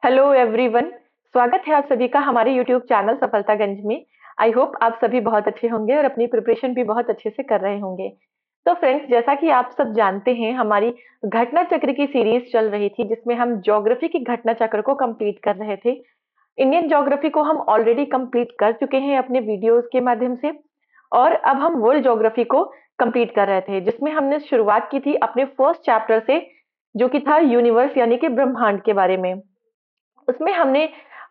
Hello everyone. स्वागत है आप सभी का हमारे यूट्यूब चैनल सफलतागंज में। आई होप आप सभी बहुत अच्छे होंगे और अपनी प्रिपरेशन भी बहुत अच्छे से कर रहे होंगे। तो फ्रेंड्स, जैसा कि आप सब जानते हैं, हमारी घटना चक्र की सीरीज चल रही थी जिसमें हम ज्योग्राफी की घटना चक्र को कंप्लीट कर रहे थे। इंडियन ज्योग्राफी को हम ऑलरेडी कंप्लीट कर चुके हैं अपने वीडियोस के माध्यम से, और अब हम वर्ल्ड ज्योग्राफी को कंप्लीट कर रहे थे जिसमें हमने शुरुआत की थी अपने फर्स्ट चैप्टर से, जो कि था यूनिवर्स यानी कि ब्रह्मांड के बारे में। उसमें हमने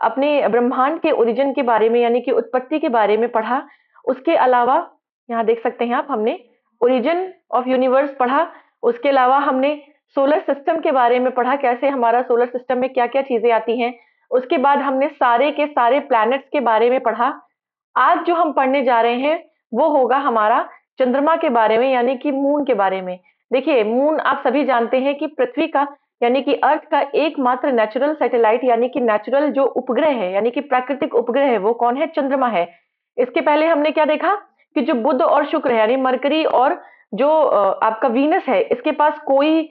अपने ब्रह्मांड के ओरिजिन के बारे में यानी कि उत्पत्ति के बारे में पढ़ा। उसके अलावा यहाँ देख सकते हैं आप, हमने ओरिजिन ऑफ यूनिवर्स पढ़ा। उसके अलावा हमने सोलर सिस्टम के बारे में पढ़ा, कैसे हमारा सोलर सिस्टम में क्या क्या चीजें आती हैं। उसके बाद हमने सारे के सारे प्लैनेट्स के बारे में पढ़ा। आज जो हम पढ़ने जा रहे हैं वो होगा हमारा चंद्रमा के बारे में यानी कि मून के बारे में। देखिए, मून आप सभी जानते हैं कि पृथ्वी का यानी कि अर्थ का एकमात्र नेचुरल सैटेलाइट यानी कि नेचुरल जो उपग्रह है यानी कि प्राकृतिक उपग्रह है वो कौन है? चंद्रमा है। इसके पहले हमने क्या देखा कि जो बुध और शुक्र है यानी मरकरी और जो आपका वीनस है, इसके पास कोई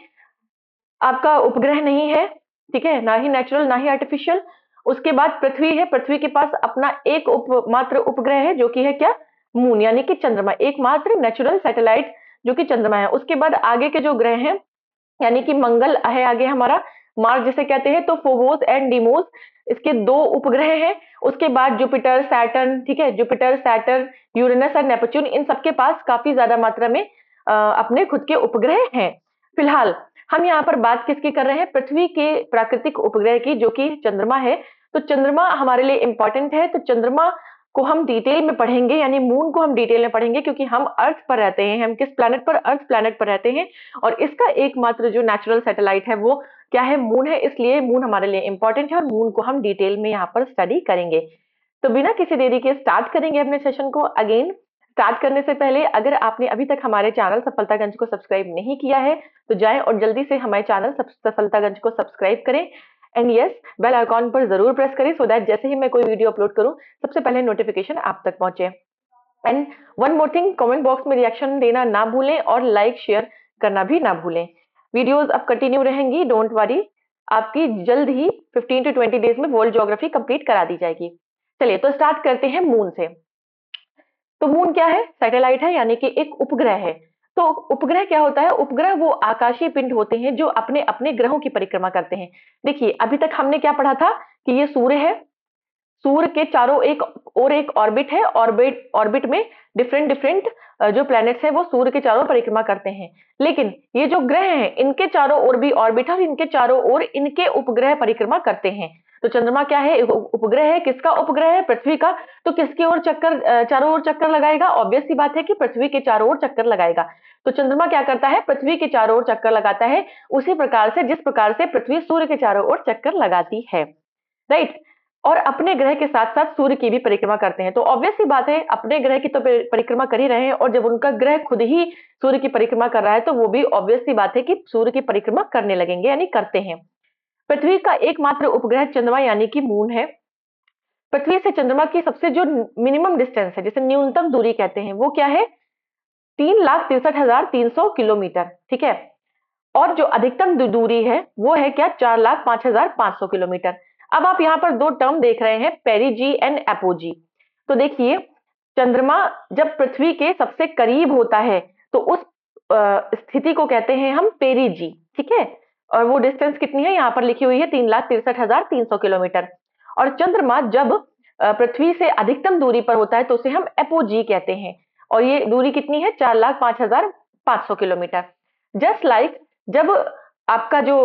आपका उपग्रह नहीं है। ठीक है, ना ही नेचुरल ना ही आर्टिफिशियल। उसके बाद पृथ्वी है, पृथ्वी के पास अपना एक मात्र उपग्रह है जो कि है क्या? मून यानी कि चंद्रमा, एकमात्र नेचुरल सैटेलाइट जो कि चंद्रमा है। उसके बाद आगे के जो ग्रह हैं यानी कि मंगल है, आगे हमारा मार्स जिसे कहते हैं, तो फोबोस एंड डीमोस इसके दो उपग्रह हैं। उसके बाद जुपिटर सैटर्न, ठीक है, जुपिटर सैटर्न यूरेनस और नेपच्यून, इन सबके पास काफी ज्यादा मात्रा में अपने खुद के उपग्रह हैं। फिलहाल हम यहाँ पर बात किसकी कर रहे हैं? पृथ्वी के प्राकृतिक उपग्रह की, जो कि चंद्रमा है। तो चंद्रमा हमारे लिए इंपॉर्टेंट है, तो चंद्रमा को हम डिटेल में पढ़ेंगे, यानी मून को हम डिटेल में पढ़ेंगे, क्योंकि हम अर्थ पर रहते हैं। हम किस प्लैनेट पर? अर्थ प्लैनेट पर रहते हैं, और इसका एकमात्र जो नेचुरल सैटेलाइट है वो क्या है? मून है। इसलिए मून हमारे लिए इंपॉर्टेंट है और मून को हम डिटेल में यहाँ पर स्टडी करेंगे। तो बिना किसी देरी के स्टार्ट करेंगे अपने सेशन को। अगेन, स्टार्ट करने से पहले अगर आपने अभी तक हमारे चैनल सफलतागंज को सब्सक्राइब नहीं किया है तो जाएं और जल्दी से हमारे चैनल सफलतागंज को सब्सक्राइब करें। एंड यस, बेल आइकॉन पर जरूर प्रेस करें सो दैट जैसे ही मैं कोई वीडियो अपलोड करूं सबसे पहले नोटिफिकेशन आप तक पहुंचे। And one more thing, comment box में रिएक्शन देना ना भूलें और लाइक शेयर करना भी ना भूलें। वीडियोस अब कंटिन्यू रहेंगी, डोंट वरी। आपकी जल्द ही 15 टू 20 डेज में वर्ल्ड ज्योग्राफी कंप्लीट करा दी जाएगी। चलिए, तो स्टार्ट करते हैं मून से। तो मून क्या है? सैटेलाइट है, यानी कि एक उपग्रह है। तो उपग्रह क्या होता है? उपग्रह वो आकाशीय पिंड होते हैं जो अपने अपने ग्रहों की परिक्रमा करते हैं। देखिए, अभी तक हमने क्या पढ़ा था कि ये सूर्य है, सूर्य के चारों एक और एक ऑर्बिट है, ऑर्बिट ऑर्बिट में डिफरेंट डिफरेंट जो प्लैनेट्स हैं वो सूर्य के चारों परिक्रमा करते हैं। लेकिन ये जो ग्रह हैं इनके चारों ओर भी ऑर्बिट है और इनके चारों ओर इनके उपग्रह परिक्रमा करते हैं। तो चंद्रमा क्या है? एक उपग्रह है। किसका उपग्रह है? पृथ्वी का। तो किसकी ओर चक्कर, चारों ओर चक्कर लगाएगा? ऑब्वियस सी बात है कि पृथ्वी के चारों ओर चक्कर लगाएगा। तो चंद्रमा क्या करता है? पृथ्वी के चारों ओर चक्कर लगाता है, उसी प्रकार से जिस प्रकार से पृथ्वी सूर्य के चारों ओर चक्कर लगाती है। राइट। और अपने ग्रह के साथ साथ सूर्य की भी परिक्रमा करते हैं। तो ऑब्वियस सी बात है, अपने ग्रह की तो परिक्रमा कर ही रहे हैं, और जब उनका ग्रह खुद ही सूर्य की परिक्रमा कर रहा है तो वो भी ऑब्वियस सी बात है कि सूर्य की परिक्रमा करने लगेंगे, यानी करते हैं। पृथ्वी का एकमात्र उपग्रह चंद्रमा यानी कि मून है। पृथ्वी से चंद्रमा की सबसे जो मिनिमम डिस्टेंस है, जिसे न्यूनतम दूरी कहते हैं, वो क्या है? 3,63,300 किलोमीटर। ठीक है। और जो अधिकतम दूरी है वो है क्या? 4,05,500 किलोमीटर। अब आप यहाँ पर दो टर्म देख रहे हैं, पेरिजी एंड एपोजी। तो देखिए, चंद्रमा जब पृथ्वी के सबसे करीब होता है तो उस स्थिति को कहते हैं हम पेरिजी। ठीक है। और वो डिस्टेंस कितनी है? यहाँ पर लिखी हुई है 3,63,300 किलोमीटर। और चंद्रमा जब पृथ्वी से अधिकतम दूरी पर होता है तो उसे हम एपोजी कहते हैं, और ये दूरी कितनी है? 4,05,500 किलोमीटर। जस्ट लाइक जब आपका जो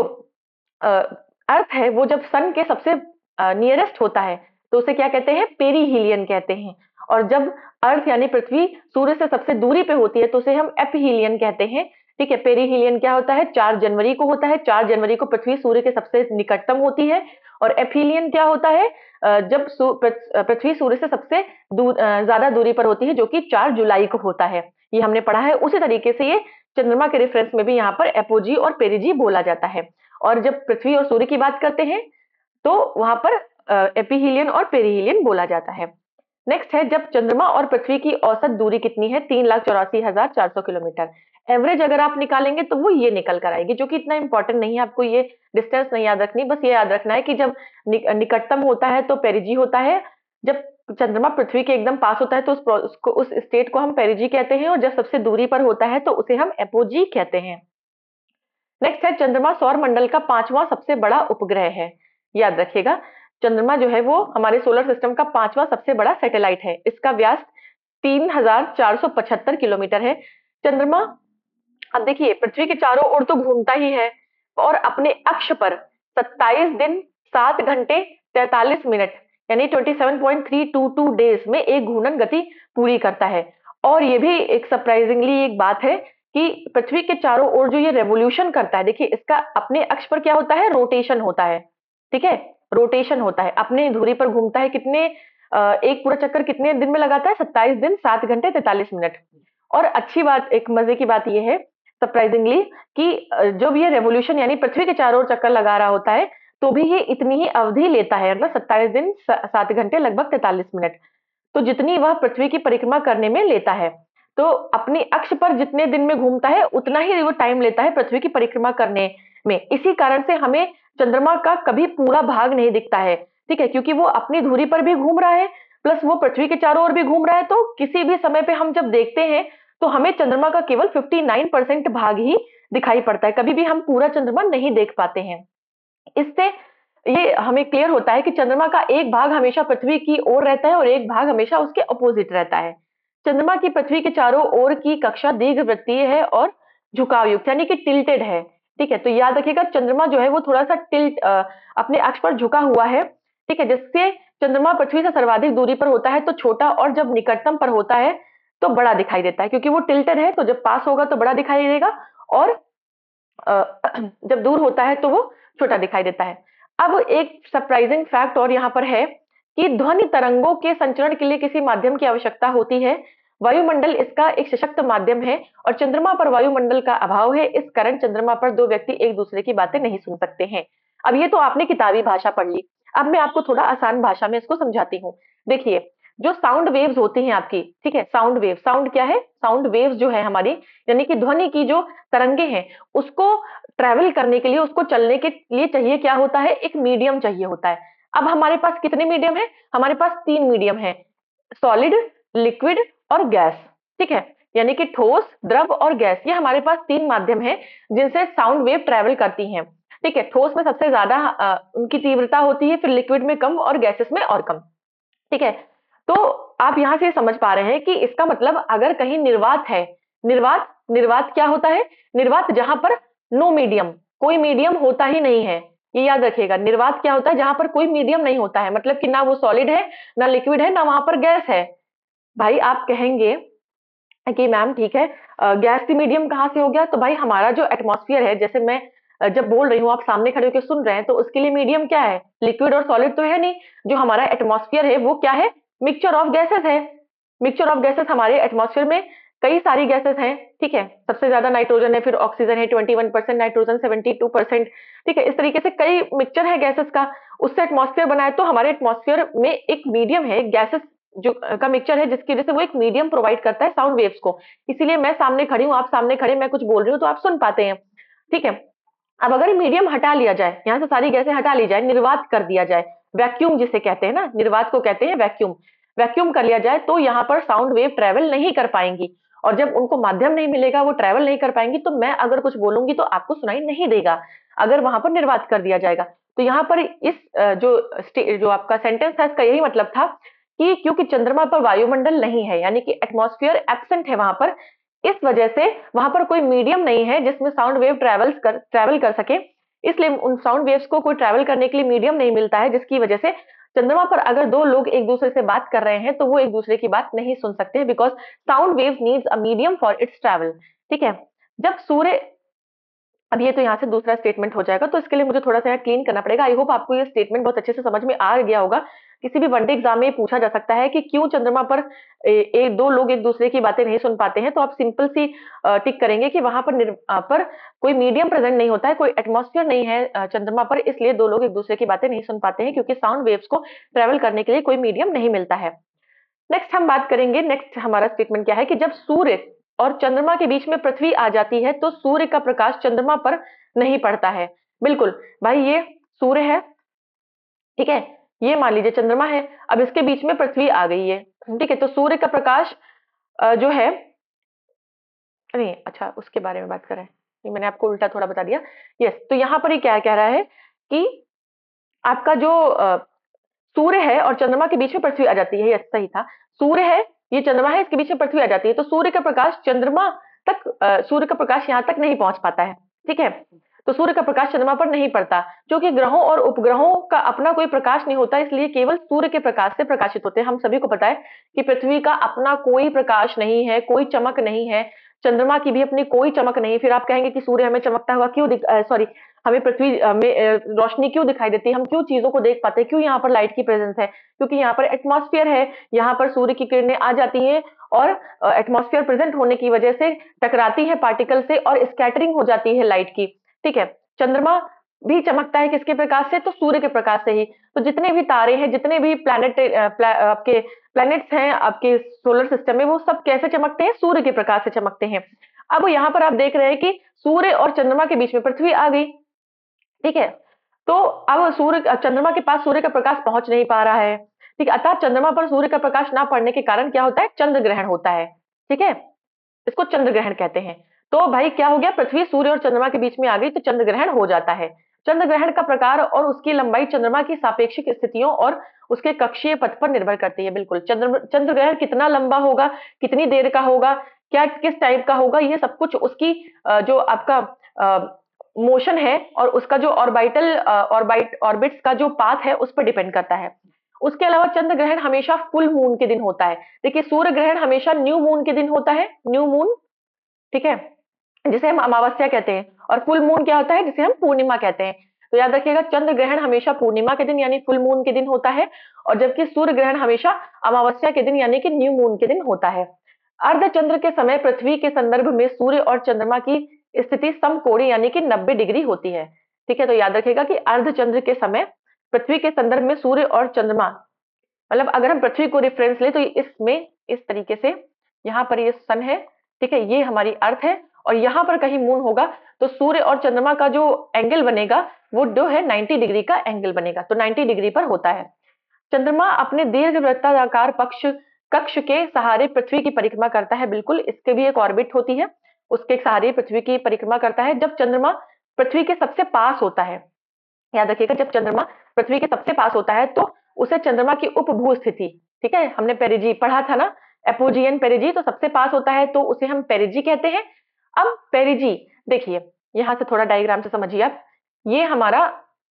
अर्थ है वो जब सन के सबसे नियरेस्ट होता है तो उसे क्या कहते हैं? पेरीहीलियन कहते हैं। और जब अर्थ यानी पृथ्वी सूर्य से सबसे दूरी पे होती है तो उसे हम एपीहीलियन कहते हैं। ठीक है। पेरीहीलियन क्या होता है? 4 जनवरी को होता है। 4 जनवरी को पृथ्वी सूर्य के सबसे निकटतम होती है। और एपीहीलियन क्या होता है? जब पृथ्वी सूर्य से सबसे ज्यादा दूरी पर होती है, जो कि 4 जुलाई को होता है। ये हमने पढ़ा है। उसी तरीके से ये चंद्रमा के रेफरेंस में भी यहाँ पर एपोजी और पेरिजी बोला जाता है। और जब पृथ्वी और सूर्य की बात करते हैं तो वहां पर एपीहीलियन और पेरिहीलियन बोला जाता है। नेक्स्ट है जब चंद्रमा और पृथ्वी की औसत दूरी कितनी है, 3,84,400 किलोमीटर। एवरेज अगर आप निकालेंगे तो वो ये निकल कर आएगी, जो कि इतना इंपॉर्टेंट नहीं है, आपको ये डिस्टेंस नहीं याद रखनी, बस ये याद रखना है कि जब निकटतम होता है तो पेरिजी होता है, जब चंद्रमा पृथ्वी के एकदम पास होता है तो उस स्टेट को हम पेरिजी कहते हैं, और जब सबसे दूरी पर होता है तो उसे हम एपोजी कहते हैं। नेक्स्ट है चंद्रमा सौर मंडल का पांचवां सबसे बड़ा उपग्रह है। याद रखिएगा, चंद्रमा जो है वो हमारे सोलर सिस्टम का पांचवां सबसे बड़ा सैटेलाइट है। इसका व्यास 3,475 किलोमीटर है। चंद्रमा, अब देखिए, पृथ्वी के चारों ओर तो घूमता ही है, और अपने अक्ष पर 27 दिन 7 घंटे 43 मिनट यानी 27.322 डेज में एक घूर्णन गति पूरी करता है। और ये भी एक सरप्राइजिंगली एक बात है कि पृथ्वी के चारों ओर जो ये रेवोल्यूशन करता है, देखिए इसका अपने अक्ष पर क्या होता है, रोटेशन होता है। ठीक है, रोटेशन होता है, अपने धुरी पर घूमता है। कितने एक पूरा चक्कर कितने दिन में लगाता है, 27 दिन 7 घंटे 43 मिनट। और अच्छी बात, एक मजे की बात यह है सरप्राइजिंगली कि जब ये रेवोल्यूशन यानी पृथ्वी के चारों ओर चक्कर लगा रहा होता है, तो भी ये इतनी ही अवधि लेता है, मतलब 27 दिन 7 घंटे लगभग 43 मिनट। तो जितनी वह पृथ्वी की परिक्रमा करने में लेता है, तो अपने अक्ष पर जितने दिन में घूमता है उतना ही वो टाइम लेता है पृथ्वी की परिक्रमा करने में। इसी कारण से हमें चंद्रमा का कभी पूरा भाग नहीं दिखता है। ठीक है, क्योंकि वो अपनी धुरी पर भी घूम रहा है, प्लस वो पृथ्वी के चारों ओर भी घूम रहा है। तो किसी भी समय पे हम जब देखते हैं तो हमें चंद्रमा का केवल 59% भाग ही दिखाई पड़ता है, कभी भी हम पूरा चंद्रमा नहीं देख पाते हैं। इससे ये हमें क्लियर होता है कि चंद्रमा का एक भाग हमेशा पृथ्वी की ओर रहता है और एक भाग हमेशा उसके अपोजिट रहता है। चंद्रमा की पृथ्वी के चारों ओर की कक्षा दीर्घवृत्तीय है और झुकाव युक्त यानी कि टिल्टेड है। ठीक है, तो याद रखिएगा चंद्रमा जो है वो थोड़ा सा अपने अक्ष पर झुका हुआ है। ठीक है, जिससे चंद्रमा पृथ्वी से सर्वाधिक दूरी पर होता है तो छोटा, और जब निकटतम पर होता है तो बड़ा दिखाई देता है, क्योंकि वो टिल्टेड है, तो जब पास होगा तो बड़ा दिखाई देगा, और जब दूर होता है तो वो छोटा दिखाई देता है। अब एक सरप्राइजिंग फैक्ट और यहाँ पर है कि ध्वनि तरंगों के संचरण के लिए किसी माध्यम की आवश्यकता होती है। वायुमंडल इसका एक सशक्त माध्यम है, और चंद्रमा पर वायुमंडल का अभाव है। इस कारण चंद्रमा पर दो व्यक्ति एक दूसरे की बातें नहीं सुन सकते हैं। अब ये तो आपने किताबी भाषा पढ़ ली, अब मैं आपको थोड़ा आसान भाषा में इसको समझाती हूँ। देखिए, जो साउंड वेव्स होती हैं आपकी, ठीक है, साउंड वेव, साउंड क्या है, साउंड वेव्स जो है हमारी, यानी कि ध्वनि की जो तरंगे हैं, उसको ट्रैवल करने के लिए, उसको चलने के लिए चाहिए क्या होता है, एक मीडियम चाहिए होता है। अब हमारे पास कितने मीडियम है, हमारे पास 3 मीडियम है, सॉलिड, लिक्विड और गैस। ठीक है, यानी कि ठोस, द्रव और गैस, ये हमारे पास 3 माध्यम है जिनसे साउंड वेव ट्रैवल करती हैं। ठीक है, ठोस में सबसे ज्यादा उनकी तीव्रता होती है, फिर लिक्विड में कम और गैसेस में और कम। ठीक है, तो आप यहां से समझ पा रहे हैं कि इसका मतलब अगर कहीं निर्वात है, निर्वात, निर्वात क्या होता है, निर्वात जहां पर नो मीडियम, कोई मीडियम होता ही नहीं है। ये याद रखिएगा, निर्वात क्या होता है, जहां पर कोई मीडियम नहीं होता है, मतलब कि ना वो सॉलिड है, ना लिक्विड है, ना वहां पर गैस है। भाई आप कहेंगे कि मैम ठीक है, गैस की मीडियम कहाँ से हो गया, तो भाई हमारा जो एटमॉस्फेयर है, जैसे मैं जब बोल रही हूँ आप सामने खड़े होकर सुन रहे हैं, तो उसके लिए मीडियम क्या है, लिक्विड और सॉलिड तो है नहीं। जो हमारा एटमॉस्फेयर है वो क्या है, मिक्सचर ऑफ गैसेस है। मिक्सचर ऑफ गैसेस, हमारे एटमॉस्फेयर में कई सारी गैसेस हैं। ठीक है, सबसे ज्यादा नाइट्रोजन है, फिर ऑक्सीजन है 21%, नाइट्रोजन 72%। ठीक है, इस तरीके से कई मिक्सचर है गैसेस का, उससे एटमॉस्फेयर बनाए। तो हमारे एटमॉस्फेयर में एक मीडियम है, गैसेस जो का मिक्सचर है, जिसकी वजह से वो एक मीडियम प्रोवाइड करता है साउंड वेव्स को। इसीलिए मैं सामने खड़ी हूँ, आप सामने खड़े, मैं कुछ बोल रही हूँ तो आप सुन पाते हैं। ठीक है, अब अगर मीडियम हटा लिया जाए, यहाँ से सारी गैसें हटा ली जाए, निर्वात कर दिया जाए, वैक्यूम जिसे कहते हैं ना, निर्वात को कहते हैं वैक्यूम, वैक्यूम कर लिया जाए, तो यहाँ पर साउंड वेव ट्रेवल नहीं कर पाएंगी। और जब उनको माध्यम नहीं मिलेगा, वो ट्रेवल नहीं कर पाएंगी, तो मैं अगर कुछ बोलूंगी तो आपको सुनाई नहीं देगा, अगर वहां पर निर्वात कर दिया जाएगा। तो यहाँ पर इस जो आपका सेंटेंस था, इसका यही मतलब था कि क्योंकि चंद्रमा पर वायुमंडल नहीं है, यानी कि एटमॉस्फेयर एब्सेंट है वहां पर, इस वजह से वहां पर कोई मीडियम नहीं है जिसमें साउंड वेव ट्रैवल कर सके। इसलिए उन साउंड वेव्स को कोई ट्रैवल करने के लिए मीडियम नहीं मिलता है, जिसकी वजह से चंद्रमा पर अगर दो लोग एक दूसरे से बात कर रहे हैं तो वो एक दूसरे की बात नहीं सुन सकते हैं, because sound wave needs a medium for its travel. ठीक है, जब सूर्य, अब ये तो यहाँ से दूसरा स्टेटमेंट हो जाएगा, तो इसके लिए मुझे थोड़ा सा क्लीन करना पड़ेगा। आई होप आपको ये स्टेटमेंट बहुत अच्छे से समझ में आ गया होगा। किसी भी वनडे एग्जाम में पूछा जा सकता है कि क्यों चंद्रमा पर दो लोग एक दूसरे की बातें नहीं सुन पाते हैं, तो आप सिंपल सी टिक करेंगे कि वहां पर पर कोई मीडियम प्रेजेंट नहीं होता है, कोई एटमॉस्फेयर नहीं है चंद्रमा पर, इसलिए दो लोग एक दूसरे की बातें नहीं सुन पाते हैं, क्योंकि साउंड वेव्स को ट्रेवल करने के लिए कोई मीडियम नहीं मिलता है। नेक्स्ट हम बात करेंगे, नेक्स्ट हमारा स्टेटमेंट क्या है कि जब सूर्य और चंद्रमा के बीच में पृथ्वी आ जाती है तो सूर्य का प्रकाश चंद्रमा पर नहीं पड़ता है। बिल्कुल भाई, ये सूर्य है, ठीक है, ये मान लीजिए चंद्रमा है, अब इसके बीच में पृथ्वी आ गई है, ठीक है, तो सूर्य का प्रकाश जो है, नहीं अच्छा उसके बारे में बात करें, ये मैंने आपको उल्टा थोड़ा बता दिया। यस, तो यहाँ पर ये क्या कह रहा है कि आपका जो सूर्य है और चंद्रमा के बीच में पृथ्वी आ जाती है, यस सही था, सूर्य है, ये चंद्रमा है, इसके बीच में पृथ्वी आ जाती है, तो सूर्य का प्रकाश चंद्रमा तक, सूर्य का प्रकाश यहाँ तक नहीं पहुंच पाता है, ठीक है, तो सूर्य का प्रकाश चंद्रमा पर नहीं पड़ता, क्योंकि ग्रहों और उपग्रहों का अपना कोई प्रकाश नहीं होता, इसलिए केवल सूर्य के प्रकाश से प्रकाशित होते हैं। हम सभी को पता है कि पृथ्वी का अपना कोई प्रकाश नहीं है, कोई चमक नहीं है, चंद्रमा की भी अपनी कोई चमक नहीं। फिर आप कहेंगे कि सूर्य हमें चमकता हुआ क्यों सॉरी, हमें पृथ्वी में रोशनी क्यों दिखाई देती है, हम क्यों चीजों को देख पाते हैं, क्यों यहाँ पर लाइट की प्रेजेंस है, क्योंकि यहाँ पर एटमॉस्फेयर है, यहाँ पर सूर्य की किरणें आ जाती हैं और एटमॉस्फेयर प्रेजेंट होने की वजह से टकराती है पार्टिकल से और स्कैटरिंग हो जाती है लाइट की, ठीक है। चंद्रमा भी चमकता है किसके प्रकाश से, तो सूर्य के प्रकाश से ही। तो जितने भी तारे हैं, जितने भी आपके प्लैनेट्स हैं आपके सोलर सिस्टम में, वो सब कैसे चमकते हैं, सूर्य के प्रकाश से चमकते हैं। अब यहाँ पर आप देख रहे हैं कि सूर्य और चंद्रमा के बीच में पृथ्वी आ गई, ठीक है, तो अब सूर्य, चंद्रमा के पास सूर्य का प्रकाश पहुंच नहीं पा रहा है, ठीक है, अतः चंद्रमा पर सूर्य का प्रकाश ना पड़ने के कारण क्या होता है, चंद्र ग्रहण होता है, ठीक है, इसको चंद्र ग्रहण कहते हैं। तो भाई क्या हो गया, पृथ्वी सूर्य और चंद्रमा के बीच में आ गई तो चंद्र ग्रहण हो जाता है। चंद्र ग्रहण का प्रकार और उसकी लंबाई चंद्रमा की सापेक्षिक स्थितियों और उसके कक्षीय पथ पर निर्भर करती है। बिल्कुल, चंद्र ग्रहण कितना लंबा होगा, कितनी देर का होगा, क्या किस टाइप का होगा, ये सब कुछ उसकी जो आपका मोशन है और उसका जो ऑर्बिट्स का जो पाथ है उस पर डिपेंड करता है। उसके अलावा चंद्र ग्रहण हमेशा फुल मून के दिन होता है। देखिए, सूर्य ग्रहण हमेशा न्यू मून के दिन होता है, न्यू मून, ठीक है, जिसे हम अमावस्या कहते हैं, और फुल मून क्या होता है, जिसे हम पूर्णिमा कहते हैं। तो याद रखिएगा, चंद्र ग्रहण हमेशा पूर्णिमा के दिन यानी फुल मून के दिन होता है, और जबकि सूर्य ग्रहण हमेशा अमावस्या के दिन यानी कि न्यू मून के दिन होता है। अर्धचंद्र के समय पृथ्वी के संदर्भ में सूर्य और चंद्रमा की स्थिति समकोणीय यानी कि 90 डिग्री होती है, ठीक है। तो याद रखिएगा कि अर्धचंद्र के समय पृथ्वी के संदर्भ में सूर्य और चंद्रमा, मतलब अगर हम पृथ्वी को रेफरेंस ले तो इसमें इस तरीके से, यहाँ पर ये सन है, ठीक है, ये हमारी अर्थ है, और यहाँ पर कहीं मून होगा, तो सूर्य और चंद्रमा का जो एंगल बनेगा वो जो है 90 डिग्री का एंगल बनेगा, तो 90 डिग्री पर होता है। चंद्रमा अपने दीर्घवृत्ताकार पक्ष कक्ष के सहारे पृथ्वी की परिक्रमा करता है। बिल्कुल, इसके भी एक ऑर्बिट होती है, उसके सहारे पृथ्वी की परिक्रमा करता है। जब चंद्रमा पृथ्वी के सबसे पास होता है, याद रखिएगा, जब चंद्रमा पृथ्वी के सबसे पास होता है तो उसे चंद्रमा की उपभू स्थिति, ठीक है, हमने पेरिजी पढ़ा था ना, एपोजियन पेरिजी, तो सबसे पास होता है तो उसे हम पेरिजी कहते हैं। अब पेरिजी, देखिए यहां से थोड़ा डायग्राम से समझिए आप, ये हमारा,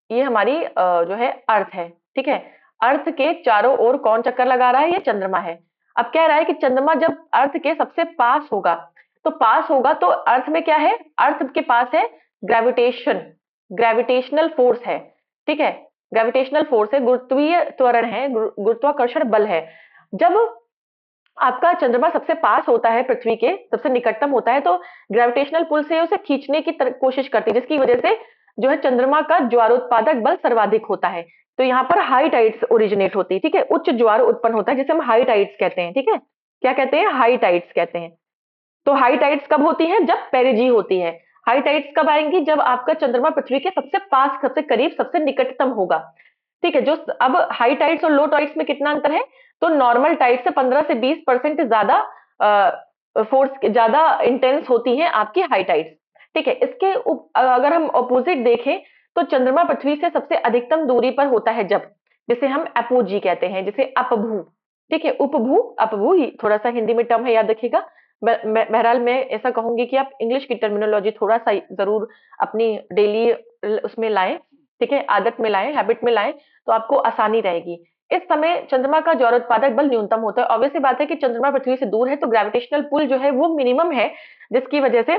ये हमारी जो है अर्थ है, ठीक है, अर्थ के चारों ओर कौन चक्कर लगा रहा है, ये चंद्रमा है। अब कह रहा है कि चंद्रमा जब अर्थ के सबसे पास होगा, तो पास होगा तो अर्थ में क्या है, अर्थ के पास है ग्रेविटेशन, ग्रेविटेशनल फोर्स है, ठीक है, ग्रेविटेशनल फोर्स है, गुरुत्वीय त्वरण है, गुरुत्वाकर्षण बल है। जब आपका चंद्रमा सबसे पास होता है, पृथ्वी के सबसे निकटतम होता है, तो ग्रेविटेशनल पुल से उसे खींचने की कोशिश करती है, जिसकी वजह से जो है चंद्रमा का ज्वारोत्पादक बल सर्वाधिक होता है। तो यहाँ पर हाई टाइड्स ओरिजिनेट होती है, ठीक है, उच्च ज्वार उत्पन्न होता है जिसे हम हाई टाइड्स कहते हैं, ठीक है, क्या कहते हैं, हाई टाइड्स कहते हैं। तो हाई टाइड्स कब होती हैं, जब पेरिजी होती है। हाई टाइड्स कब आएंगी, जब आपका चंद्रमा पृथ्वी के सबसे पास, सबसे करीब, सबसे निकटतम होगा, ठीक है। जो अब हाई टाइड्स और लो टाइड्स में कितना अंतर है, तो नॉर्मल टाइड से 15 से 20% ज्यादा फोर्स, ज्यादा इंटेंस होती हैं आपकी हाई टाइड्स, ठीक है। इसके अगर हम ऑपोजिट देखें तो चंद्रमा पृथ्वी से सबसे अधिकतम दूरी पर होता है जब, जिसे हम अपोजी कहते हैं, जिसे अपभू, ठीक है, उपभू, अपभू ही थोड़ा सा हिंदी में टर्म है, याद रखिएगा। बहरहाल मैं ऐसा कहूंगी कि आप इंग्लिश की टर्मिनोलॉजी थोड़ा सा जरूर अपनी डेली उसमें लाएं, ठीक है, आदत में लाएं, हैबिट में लाएं, तो आपको आसानी रहेगी। इस समय चंद्रमा का ज्वारोत्पादक बल न्यूनतम होता है। ऑब्वियस सी बात है कि चंद्रमा पृथ्वी से दूर है तो ग्रेविटेशनल पुल जो है वो मिनिमम है, जिसकी वजह से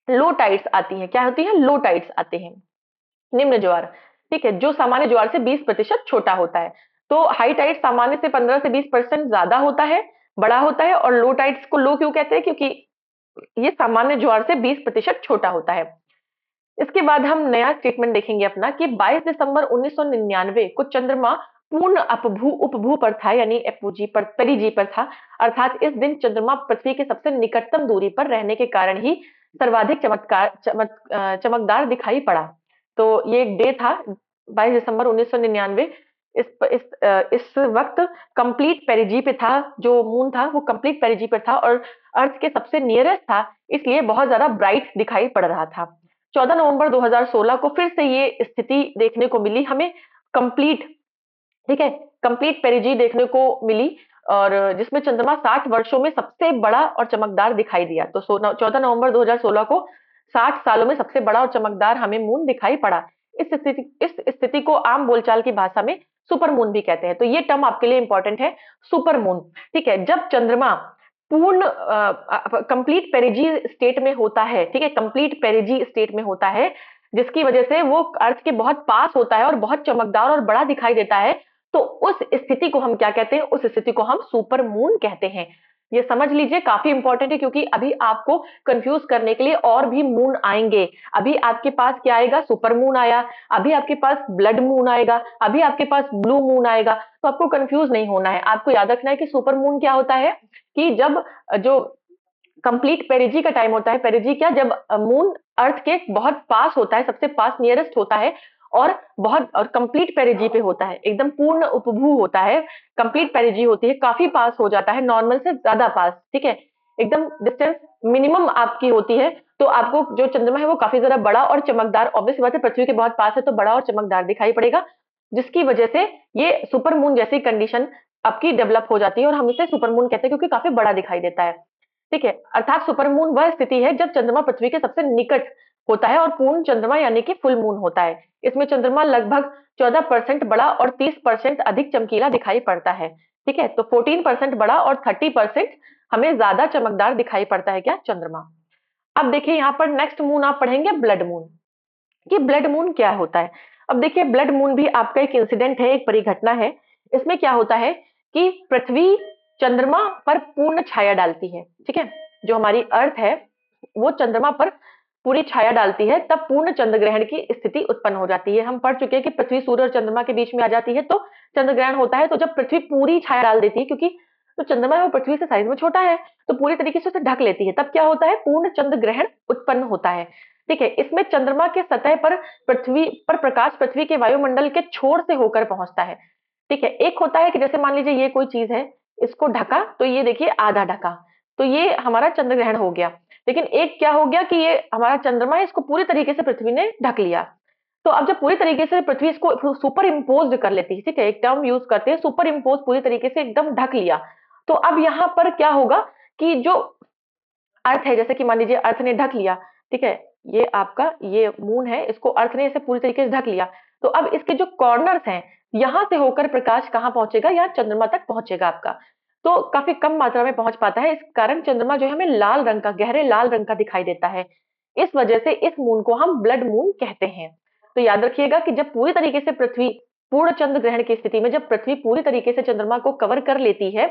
लो टाइड्स आती है। क्या होती है, लो टाइड्स आते हैं, निम्न ज्वार, ठीक है, जो सामान्य ज्वार से 20% छोटा होता है। तो हाई टाइड सामान्य से 15 से 20% ज्यादा होता है, बड़ा होता है, और लो टाइड्स को लो क्यों कहते हैं, क्योंकि ये सामान्य ज्वार से 20% छोटा होता है। इसके बाद हम नया स्टेटमेंट देखेंगे अपना कि 22 दिसंबर 1999 को चंद्रमा पूर्ण अपभू उपभू पर था, यानी एपोजी पर, पेरिजी पर था। अर्थात इस दिन चंद्रमा पृथ्वी के सबसे निकटतम दूरी पर रहने के कारण ही सर्वाधिक चमकदार दिखाई पड़ा। तो ये एक डे था, 22 दिसंबर 1999। इस वक्त कंप्लीट पेरिजी पे था, जो मून था वो कंप्लीट पेरिजी पर था और अर्थ के सबसे नियरेस्ट था, इसलिए बहुत ज्यादा ब्राइट दिखाई पड़ रहा था। 14 नवंबर 2016 को फिर से ये स्थिति देखने को मिली हमें, कंप्लीट, ठीक है, कंप्लीट पेरिजी देखने को मिली, और जिसमें चंद्रमा 60 वर्षों में सबसे बड़ा और चमकदार दिखाई दिया। तो 14 नवंबर 2016 को 60 सालों में सबसे बड़ा और चमकदार हमें मून दिखाई पड़ा। इस स्थिति को आम बोलचाल की भाषा में सुपर मून भी कहते हैं। तो ये टर्म आपके लिए इंपॉर्टेंट है, सुपर मून। ठीक है, जब चंद्रमा पूर्ण कंप्लीट पेरिजी स्टेट में होता है, ठीक है, कंप्लीट पेरिजी स्टेट में होता है, जिसकी वजह से वो अर्थ के बहुत पास होता है और बहुत चमकदार और बड़ा दिखाई देता है, तो उस स्थिति को हम क्या कहते हैं? उस स्थिति को हम सुपर मून कहते हैं। ये समझ लीजिए, काफी इंपॉर्टेंट है, क्योंकि अभी आपको कंफ्यूज करने के लिए और भी मून आएंगे। अभी आपके पास क्या आएगा? सुपर मून आया, अभी आपके पास ब्लड मून आएगा, अभी आपके पास ब्लू मून आएगा। तो आपको कंफ्यूज नहीं होना है, आपको याद रखना है कि सुपर मून क्या होता है, कि जब जो कंप्लीट पेरिजी का टाइम होता है, पेरिजी क्या, जब मून अर्थ के बहुत पास होता है, सबसे पास नियरेस्ट होता है, और कंप्लीट पेरिजी पे होता है, एकदम पूर्ण उपभू होता है, कंप्लीट पेरिजी होती है, काफी पास हो जाता है, नॉर्मल से ज्यादा पास, ठीक है, एकदम डिस्टेंस मिनिमम आपकी होती है। तो आपको जो चंद्रमा है वो काफी ज्यादा बड़ा और चमकदार, ऑब्वियस बात है, पृथ्वी के बहुत पास है तो बड़ा और चमकदार दिखाई पड़ेगा, जिसकी वजह से ये सुपर मून जैसी कंडीशन आपकी डेवलप हो जाती है, और हम इसे सुपर मून कहते हैं क्योंकि काफी बड़ा दिखाई देता है। ठीक है, अर्थात सुपरमून वह स्थिति है जब चंद्रमा पृथ्वी के सबसे निकट होता है और पूर्ण चंद्रमा यानी कि फुल मून होता है। इसमें चंद्रमा लगभग 14% बड़ा और 30% अधिक चमकीला दिखाई पड़ता है। ठीक है, तो 14% बड़ा और 30% हमें ज्यादा चमकदार दिखाई पड़ता है क्या? चंद्रमा। अब देखिए यहाँ पर नेक्स्ट मून आप पढ़ेंगे ब्लड मून। कि ब्लड मून क्या होता है? अब देखिए, ब्लड मून भी आपका एक इंसिडेंट है, एक परिघटना है। इसमें क्या होता है कि पृथ्वी चंद्रमा पर पूर्ण छाया डालती है, ठीक है, जो हमारी अर्थ है वो चंद्रमा पर पूरी छाया डालती है, तब पूर्ण चंद्र ग्रहण की स्थिति उत्पन्न हो जाती है। हम पढ़ चुके हैं कि पृथ्वी सूर्य और चंद्रमा के बीच में आ जाती है तो चंद्र ग्रहण होता है। तो जब पृथ्वी पूरी छाया डाल देती है, क्योंकि तो चंद्रमा है वो पृथ्वी से साइज में छोटा है, तो पूरी तरीके से उसे ढक लेती है, तब क्या होता है? पूर्ण चंद्र ग्रहण उत्पन्न होता है। ठीक है, इसमें चंद्रमा के सतह पर पृथ्वी पर प्रकाश पृथ्वी के वायुमंडल के छोर से होकर पहुंचता है। ठीक है, एक होता है कि जैसे मान लीजिए ये कोई चीज है, इसको ढका, तो ये देखिए आधा ढका, तो ये हमारा चंद्र ग्रहण हो गया। लेकिन एक क्या हो गया कि ये हमारा चंद्रमा है, इसको पूरी तरीके से पृथ्वी ने ढक लिया। तो अब जब पूरी तरीके से पृथ्वी इसको सुपर इम्पोज कर लेती है, ठीक है, एक टर्म यूज करते हैं, सुपर इम्पोज, पूरी तरीके से एकदम ढक लिया, तो अब यहाँ पर क्या होगा कि जो अर्थ है, जैसे कि मान लीजिए अर्थ ने ढक लिया, ठीक है, ये आपका ये मून है, इसको अर्थ ने इसे पूरी तरीके से ढक लिया, तो अब इसके जो कॉर्नर्स हैं, यहां से होकर प्रकाश कहाँ पहुंचेगा? या चंद्रमा तक पहुंचेगा आपका। तो काफी कम मात्रा में पहुंच पाता है, इस कारण चंद्रमा जो है हमें लाल रंग का, गहरे लाल रंग का दिखाई देता है। इस वजह से इस मून को हम ब्लड मून कहते हैं। तो याद रखिएगा कि जब पूरी तरीके से पृथ्वी, पूर्ण चंद्र ग्रहण की स्थिति में जब पृथ्वी पूरी तरीके से चंद्रमा को कवर कर लेती है,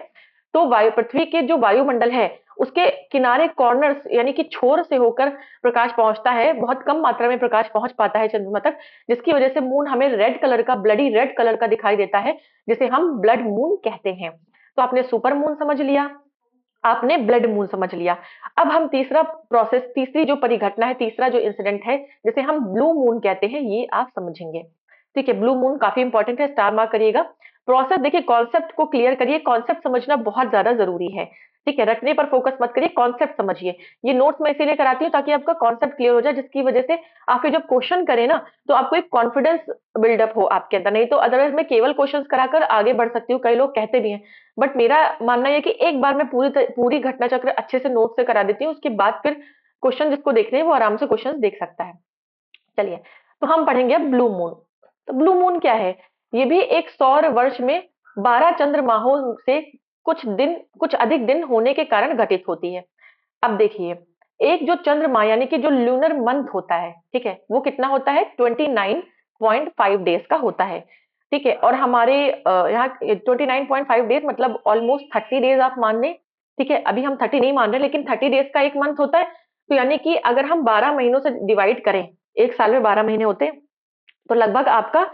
तो वायु, पृथ्वी के जो वायुमंडल है उसके किनारे, कॉर्नर्स यानी कि छोर से होकर प्रकाश पहुंचता है, बहुत कम मात्रा में प्रकाश पहुंच पाता है चंद्रमा तक, जिसकी वजह से मून हमें रेड कलर का, ब्लडी रेड कलर का दिखाई देता है, जिसे हम ब्लड मून कहते हैं। तो आपने सुपर मून समझ लिया, आपने ब्लड मून समझ लिया। अब हम तीसरा प्रोसेस, तीसरी जो परिघटना है, तीसरा जो इंसिडेंट है, जिसे हम ब्लू मून कहते हैं, ये आप समझेंगे। ठीक है, ब्लू मून काफी इंपॉर्टेंट है, स्टार मार्क करिएगा। प्रोसेस देखिए, कॉन्सेप्ट को क्लियर करिए, कॉन्सेप्ट समझना बहुत ज्यादा जरूरी है। ठीक है, रटने पर फोकस मत करिए, कॉन्सेप्ट समझिए। ये नोट्स मैं इसीलिए कराती हूँ ताकि आपका कॉन्सेप्ट क्लियर हो जाए, जिसकी वजह से आपके जब क्वेश्चन करें ना, तो आपको एक कॉन्फिडेंस बिल्डअप हो आपके अंदर। नहीं तो अदरवाइज मैं केवल क्वेश्चन कराकर आगे बढ़ सकती हूँ, कई लोग कहते भी हैं, बट मेरा मानना है कि एक बार मैं पूरी घटना चक्र अच्छे से नोट से करा देती हूँ, उसके बाद फिर क्वेश्चन जिसको देखने हैं वो आराम से क्वेश्चन देख सकता है। चलिए, तो हम पढ़ेंगे अब ब्लू मून। तो ब्लू मून क्या है? ये भी एक सौर वर्ष में 12 चंद्रमाहों से कुछ अधिक दिन होने के कारण घटित होती है। अब देखिए, एक जो चंद्रमा यानी कि जो ल्यूनर मंथ होता है, ठीक है, वो कितना होता है? 29.5 डेज का होता है। ठीक है, और हमारे यहाँ 29.5 डेज मतलब ऑलमोस्ट 30 डेज आप मान लें। ठीक है, अभी हम 30 नहीं मान रहे, लेकिन 30 डेज का एक मंथ होता है। तो यानी कि अगर हम 12 महीनों से डिवाइड करें, एक साल में 12 महीने होते हैं, तो लगभग आपका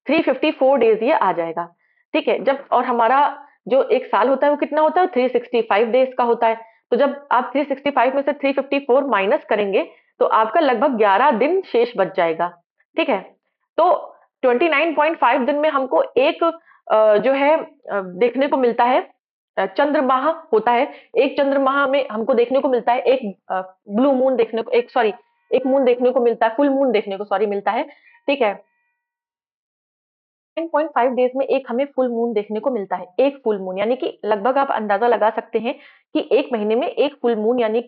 354 डेज ये आ जाएगा। ठीक है? जब और हमारा जो 1 साल होता है वो कितना होता है? 365 डेज़ का होता है। तो जब आप 365 में से 354 माइनस करेंगे, तो आपका लगभग 11 दिन शेष बच जाएगा, ठीक है? तो 29.5 दिन में हमको एक जो है देखने को मिलता है, चंद्रमाह होता है। एक चंद्रमाह में हमको देखने को मिलता है, एक ब्लू मून देखने को एक सॉरी एक मून देखने को मिलता है, फुल मून देखने को मिलता है, ठीक है? 9.5 डेज़ में एक हमें फुल मून देखने को मिलता है, एक फुल मून यानी कि लगभग आप अंदाज़ा लगा सकते हैं कि 1 महीने में 1 फुल मून यानी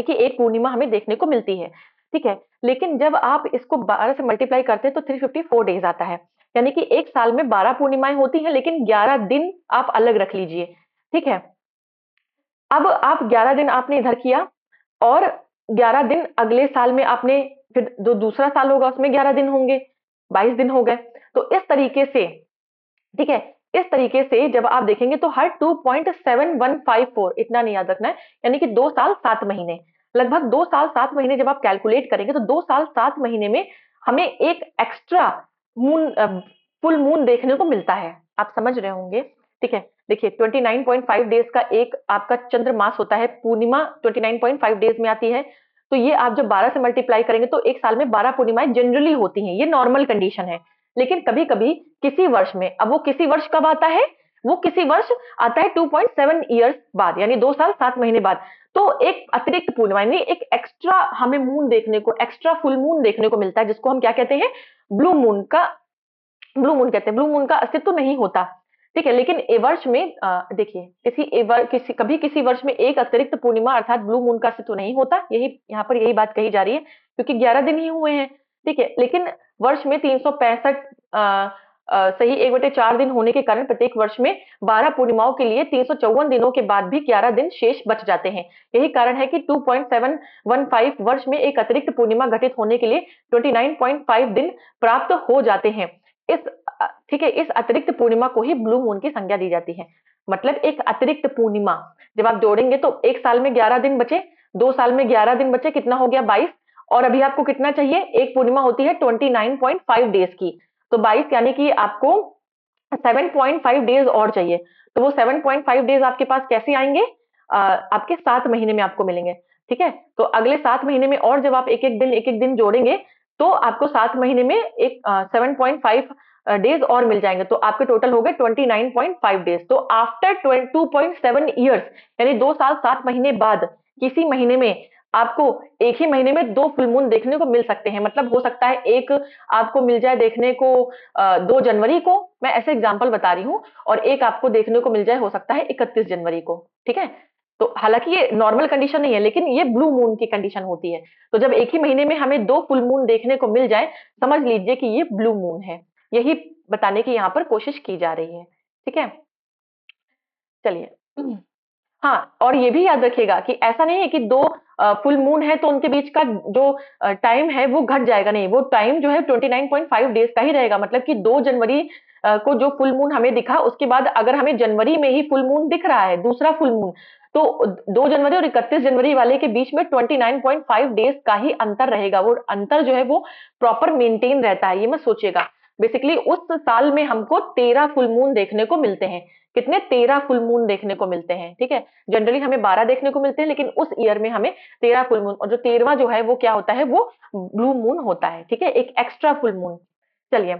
कि 1 पूर्णिमा हमें देखने को मिलती है, ठीक है? लेकिन जब आप इसको 12 से मल्टीप्लाई करते हैं तो 354 डेज़ आता है, यानी कि 1 साल में 12 पूर्णिमाएँ होती हैं लेकिन 11 दिन आप अलग रख लीजिए, ठीक है? अब आप 11 दिन आपने इधर किया और 11 दिन अगले साल में आपने फिर जो दूसरा साल होगा उसमें 11 दिन होंगे, 22 दिन हो गए। तो इस तरीके से, ठीक है? इस तरीके से जब आप देखेंगे तो हर 2.7154 इतना नहीं याद रखना है, यानी कि 2 साल 7 महीने। लगभग 2 साल 7 महीने जब आप कैलकुलेट करेंगे तो 2 साल 7 महीने में हमें एक एक्स्ट्रा मून फुल मून देखने को मिलता है। आप समझ रहे होंगे, ठीक है? देखिए 29.5 डेज़ का एक आपका चंद्रमास होता है, पूर्णिमा 29.5 डेज़ में आती है। तो ये आप जब 12 से मल्टीप्लाई करेंगे तो 1 साल में 12 पूर्णिमाएँ जनरली होती हैं, ये नॉर्मल कंडीशन है। लेकिन कभी-कभी किसी वर्ष में, अब वो किसी वर्ष कब आता है? वो किसी वर्ष आता है 2.7 ईयर्स बाद, यानी 2 साल 7 महीने बाद। तो एक अतिरिक्त पूर्णिमा यानी एक एक्स्ट्रा हमें मून देखने को, एक्स्ट्रा फुल मून देखने को मिलता है, जिसको हम क्या कहते हैं? ब्लू मून का ब्लू मून कहते हैं। ब्लू मून का अस्तित्व तो नहीं होता, ठीक है? लेकिन ए वर्ष में देखिए किसी वर्ष में एक अतिरिक्त पूर्णिमा अर्थात ब्लू मून का अस्तित्व नहीं होता। यही यहाँ पर यही बात कही जा रही है, क्योंकि 11 दिन ही हुए हैं, ठीक है? लेकिन वर्ष में 365 सही 1/4 दिन होने के कारण प्रत्येक वर्ष में 12 पूर्णिमाओं के लिए 354 दिनों के बाद भी 11 दिन शेष बच जाते हैं। यही कारण है कि 2.715 वर्ष में एक अतिरिक्त पूर्णिमा घटित होने के लिए 29.5 दिन प्राप्त हो जाते हैं। ठीक है, इस अतिरिक्त पूर्णिमा को ही ब्लू मून की संज्ञा दी जाती है। मतलब एक अतिरिक्त पूर्णिमा जब आप जोड़ेंगे तो 1 साल में 11 दिन बचे, 2 साल में 11 दिन बचे, कितना हो गया? 22। और अभी आपको कितना चाहिए? एक पूर्णिमा होती है 29.5 डेज़ की, तो 22 यानी कि आपको 7.5 डेज़ और चाहिए। तो वो 7.5 डेज़ आपके पास कैसे आएँगे? आपके 7 महीने में आपको मिलेंगे, ठीक है? तो अगले 7 महीने में और जब आप एक-एक दिन जोड़ेंगे, तो आपको 7 महीने में 7.5 डेज़ और मिल जाएँगे। तो आपके टोटल हो गए 29.5 डेज़। तो आफ्टर 2.7 इयर्स यानी 2 साल 7 महीने बाद किसी महीने में आपको एक ही महीने में 2 फुल मून देखने को मिल सकते हैं। मतलब हो सकता है एक आपको मिल जाए देखने को 2 जनवरी को, मैं ऐसे एग्ज़ाम्पल बता रही हूँ, और एक आपको देखने को मिल जाए हो सकता है 31 जनवरी को, ठीक है? तो हालाँकि ये नॉर्मल कंडीशन नहीं है, लेकिन ये ब्लू मून की कंडीशन होती है। तो जब एक ही महीने में हमें 2 फुल मून देखने को मिल जाए, समझ लीजिए कि ये ब्लू मून है। यही बताने की यहाँ पर कोशिश की जा रही है, ठीक है? चलिए। हाँ, और ये भी याद रखिएगा कि ऐसा नहीं है कि 2 फुल मून है तो उनके बीच का जो टाइम है वो घट जाएगा, नहीं, वो टाइम जो है 29.5 डेज़ का ही रहेगा। मतलब कि 2 जनवरी को जो फुल मून हमें दिखा, उसके बाद अगर हमें जनवरी में ही फुल मून दिख रहा है, दूसरा फुल मून, तो 2 जनवरी और 31 जनवरी वाले के बीच में 29.5 डेज़ का ही अंतर रहेगा। वो अंतर जो है वो प्रॉपर मेंटेन रहता है, ये मत सोचिएगा। बेसिकली उस साल में हमको 13 फुल मून देखने को मिलते हैं। कितने? 13 फुल मून देखने को मिलते हैं, ठीक है? जनरली हमें 12 देखने को मिलते हैं, लेकिन उस ईयर में हमें 13 फुल मून, और जो 13वां जो है वो क्या होता है? वो ब्लू मून होता है, ठीक है? एक एक्स्ट्रा फुल मून। चलिए,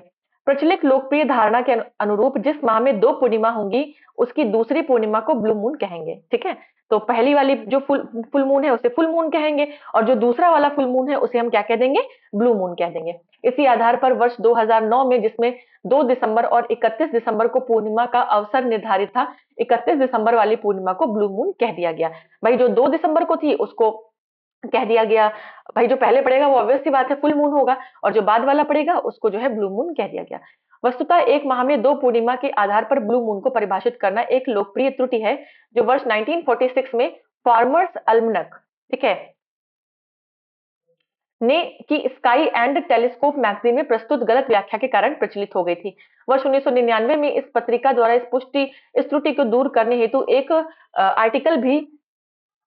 प्रचलित लोकप्रिय धारणा के अनुरूप जिस माह में 2 पूर्णिमा होंगी, उसकी दूसरी पूर्णिमा को ब्लू मून कहेंगे, ठीक है? तो पहली वाली जो फुल फुल मून है उसे फुल मून कहेंगे, और जो दूसरा वाला फुल मून है उसे हम क्या कह देंगे? ब्लू मून कह देंगे। इसी आधार पर वर्ष 2009 में, जिसमें 2 दिसंबर और 31 दिसंबर को पूर्णिमा का अवसर निर्धारित था, 31 दिसंबर वाली पूर्णिमा को ब्लू मून कह दिया गया। भाई जो 2 दिसंबर को थी उसको कह दिया गया, भाई जो पहले पड़ेगा वो ऑब्वियस सी बात है फुल मून होगा, और जो बाद वाला पड़ेगा उसको जो है ब्लू मून कह दिया गया। वस्तुतः एक माह में 2 पूर्णिमा के आधार पर ब्लू मून को परिभाषित करना एक लोकप्रिय त्रुटि है, जो वर्ष 1946 में फार्मर्स अल्मनक, ठीक है, ने की स्काई एंड टेलीस्कोप मैगजीन में प्रस्तुत गलत व्याख्या के कारण प्रचलित हो गई थी। वर्ष 1999 में इस पत्रिका द्वारा इस त्रुटि को दूर करने हेतु एक आर्टिकल भी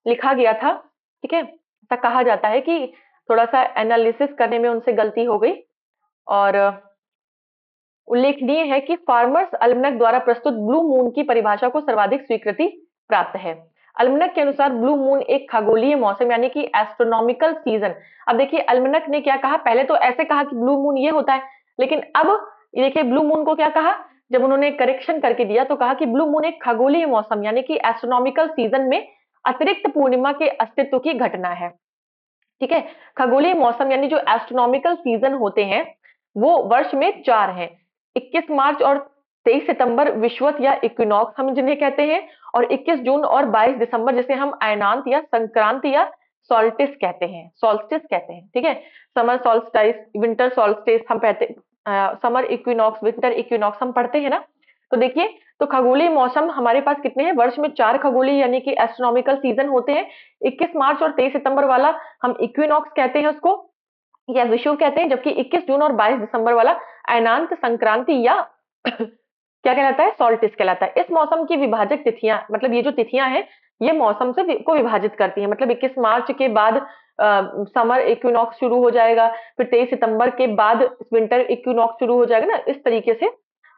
लिखा गया था, ठीक है? ऐसा कहा जाता है कि थोड़ा-सा एनालिसिस करने में उनसे गलती हो गई, और उल्लेखनीय है कि फार्मर्स अल्मनक द्वारा प्रस्तुत ब्लू मून की परिभाषा को सर्वाधिक स्वीकृति प्राप्त है। अल्मनक के अनुसार ब्लू मून एक खगोलीय मौसम यानी कि एस्ट्रोनॉमिकल सीजन। अब देखिए अल्मनक ने क्या कहा, पहले तो ऐसे कहा कि ब्लू मून ये होता है, लेकिन अब ये देखिए ब्लू मून को क्या कहा, जब उन्होंने करेक्शन करके दिया तो कहा कि ब्लू मून एक खगोलीय मौसम यानी कि एस्ट्रोनॉमिकल सीजन में अतिरिक्त पूर्णिमा के अस्तित्व की घटना है। ठीक है, खगोलीय मौसम यानी जो एस्ट्रोनॉमिकल सीजन होते हैं वो वर्ष में 4 हैं। 21 मार्च और 23 सितंबर विषुवत या इक्विनॉक्स हम जिन्हें कहते हैं, और 21 जून और 22 दिसंबर जिसे हम अयनांत या संक्रांति या सॉल्स्टिस कहते हैं। ठीक है, समर सॉल्स्टिस, विंटर सॉल्स्टिस हम कहते, समर इक्विनॉक्स, विंटर इक्विनॉक्स हम पढ़ते हैं ना। तो देखिए, तो खगोलीय मौसम हमारे पास कितने हैं, वर्ष में 4 खगोलीय यानी कि एस्ट्रोनॉमिकल सीजन होते हैं। 21 मार्च और 23 सितंबर वाला हम इक्विनॉक्स कहते हैं उसको, या विषुव कहते हैं, जबकि 21 जून और 22 दिसंबर वाला अयनांत संक्रांति या क्या कहलाता है, सॉल्टिस कहलाता है। इस मौसम की विभाजक तिथियां, मतलब ये जो तिथियां हैं ये मौसम से को विभाजित करती हैं। मतलब 21 मार्च के बाद समर इक्विनॉक्स शुरू हो जाएगा, फिर 23 सितंबर के बाद विंटर इक्विनॉक्स शुरू हो जाएगा ना, इस तरीके से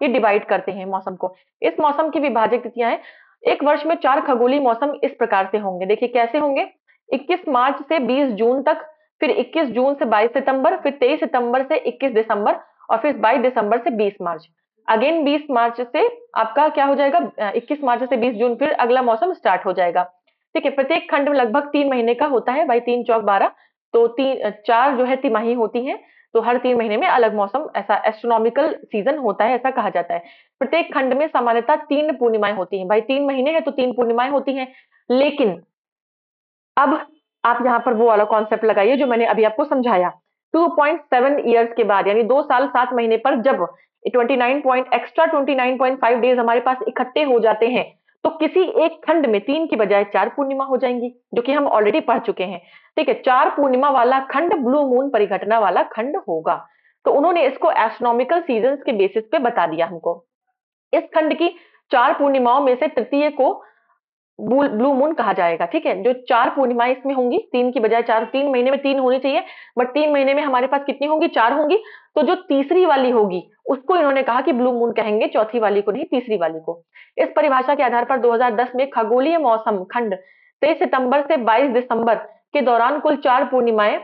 ये डिवाइड करते हैं मौसम को। इस मौसम की विभाजक तिथियां हैं, एक वर्ष में 4 खगोलीय मौसम इस प्रकार से होंगे। देखिए कैसे होंगे, 21 मार्च से 20 जून तक, फिर 21 जून से 22 सितंबर, फिर 23 सितंबर से 21 दिसंबर, और फिर 22 दिसंबर से 20 मार्च। अगेन 20 मार्च से आपका क्या हो जाएगा, 21 मार्च से 20 जून, फिर अगला मौसम स्टार्ट हो जाएगा। ठीक है, प्रत्येक खंड में लगभग 3 महीने का होता है भाई, 3 चौक 12, तो 4 जो है तिमाही होती है, तो हर 3 महीने में अलग मौसम, ऐसा एस्ट्रोनॉमिकल सीजन होता है, ऐसा कहा जाता है। प्रत्येक खंड में सामान्यतः 3 पूर्णिमाएं होती हैं भाई, 3 महीने हैं तो 3 पूर्णिमाएं होती हैं। लेकिन अब आप यहाँ पर वो वाला कॉन्सेप्ट लगाइए जो मैंने अभी आपको समझाया। 2.7 ईयर्स के बाद यानी 2 साल 7 महीने पर जब 29 पॉइंट एक्स्ट्रा 29.5 डेज हमारे पास इकट्ठे हो जाते हैं, तो किसी एक खंड में 3 की बजाय 4 पूर्णिमा हो जाएंगी, जो कि हम ऑलरेडी पढ़ चुके हैं। ठीक है, 4 पूर्णिमा वाला खंड ब्लू मून परिघटना वाला खंड होगा। तो उन्होंने इसको एस्ट्रोनॉमिकल सीजन के बेसिस पे बता दिया हमको। इस खंड की 4 पूर्णिमाओं में से तृतीय को ब्लू मून कहा जाएगा। ठीक है, जो 4 पूर्णिमाएं इसमें होंगी, 3 की बजाय 4, 3 महीने में 3 होनी चाहिए, बट 3 महीने में हमारे पास कितनी होंगी, 4 होंगी। तो जो तीसरी वाली होगी उसको इन्होंने कहा कि ब्लू मून कहेंगे, चौथी वाली को नहीं, तीसरी वाली को। इस परिभाषा के आधार पर 2010 में खगोलीय मौसम खंड 23 सितंबर से 22 दिसंबर के दौरान कुल 4 पूर्णिमाएं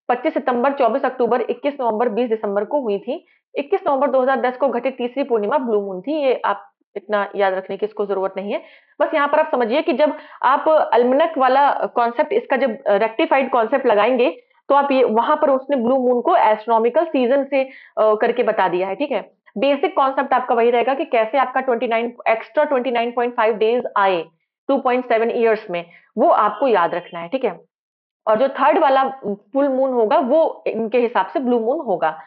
25 सितंबर, 24 अक्टूबर, 21 नवंबर, 20 दिसंबर को हुई थी। 21 नवंबर 2010 को घटित तीसरी पूर्णिमा ब्लू मून थी। ये आप इतना याद रखने की इसको जरूरत नहीं है। बस यहाँ पर आप समझिए कि जब आप अल्मनक वाला कॉन्सेप्ट, इसका जब रेक्टिफाइड कॉन्सेप्ट लगाएंगे, तो आप ये वहां पर उसने ब्लू मून को एस्ट्रोनॉमिकल सीजन से करके बता दिया है। ठीक है, बेसिक कॉन्सेप्ट आपका वही रहेगा कि कैसे आपका 29 एक्स्ट्रा 29.5 डेज आए 2.7 ईयर्स में, वो आपको याद रखना है। ठीक है, और जो थर्ड वाला फुल मून होगा वो इनके हिसाब से ब्लू मून होगा।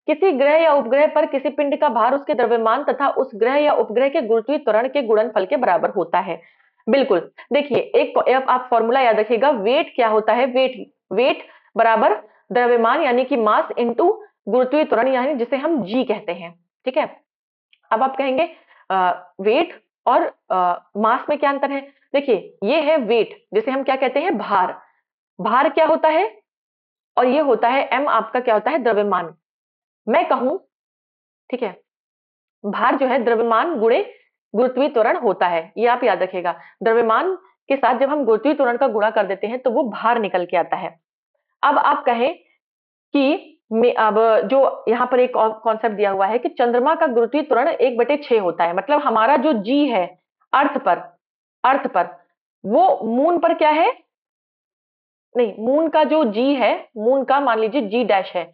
किसी ग्रह या उपग्रह पर किसी पिंड का भार उसके द्रव्यमान तथा उस ग्रह या उपग्रह के गुरुत्वीय त्वरण के गुणनफल के बराबर होता है। बिल्कुल, देखिए एक आप फॉर्मूला याद रखिएगा, वेट क्या होता है, वेट बराबर द्रव्यमान यानी कि मास इनटू गुरुत्वीय त्वरण, यानी जिसे हम जी कहते हैं। ठीक है, अब आप कहेंगे वेट और मास में क्या अंतर है। देखिए ये है वेट, जिसे हम क्या कहते हैं, भार। भार क्या होता है, और ये होता है एम, आपका क्या होता है, द्रव्यमान। मैं कहूं, ठीक है, भार जो है द्रव्यमान गुणे गुरुत्वीय त्वरण होता है, ये आप याद रखिएगा। द्रव्यमान के साथ जब हम गुरुत्वीय त्वरण का गुणा कर देते हैं तो वो भार निकल के आता है। अब आप कहें कि अब जो यहाँ पर एक और कॉन्सेप्ट दिया हुआ है कि चंद्रमा का गुरुत्वीय त्वरण 1/6 होता है, मतलब हमारा जो जी है अर्थ पर, अर्थ पर, वो मून पर क्या है, नहीं, मून का जो जी है, मून का मान लीजिए जी डैश है,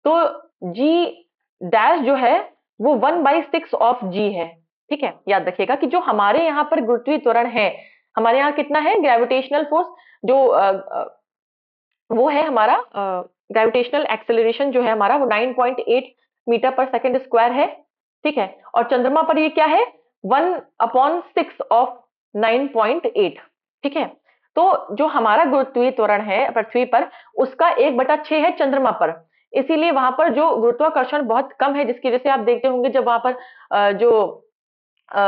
तो जी डैश जो है वो 1/6 ऑफ जी है। ठीक है, याद रखिएगा कि जो हमारे यहाँ पर गुरुत्वीय त्वरण है, हमारे यहाँ कितना है ग्रेविटेशनल फोर्स, जो वो है हमारा ग्रेविटेशनल एक्सेलरेशन जो है हमारा, वो 9.8 मीटर पर सेकेंड स्क्वायर है। ठीक है, और चंद्रमा पर ये क्या है, 1/6 ऑफ 9.8। ठीक है, तो जो हमारा गुरुत्वीय त्वरण है पृथ्वी पर, उसका 1/6 है चंद्रमा पर। इसीलिए वहां पर जो गुरुत्वाकर्षण बहुत कम है, जिसकी वजह से आप देखते होंगे जब वहां पर जो अ,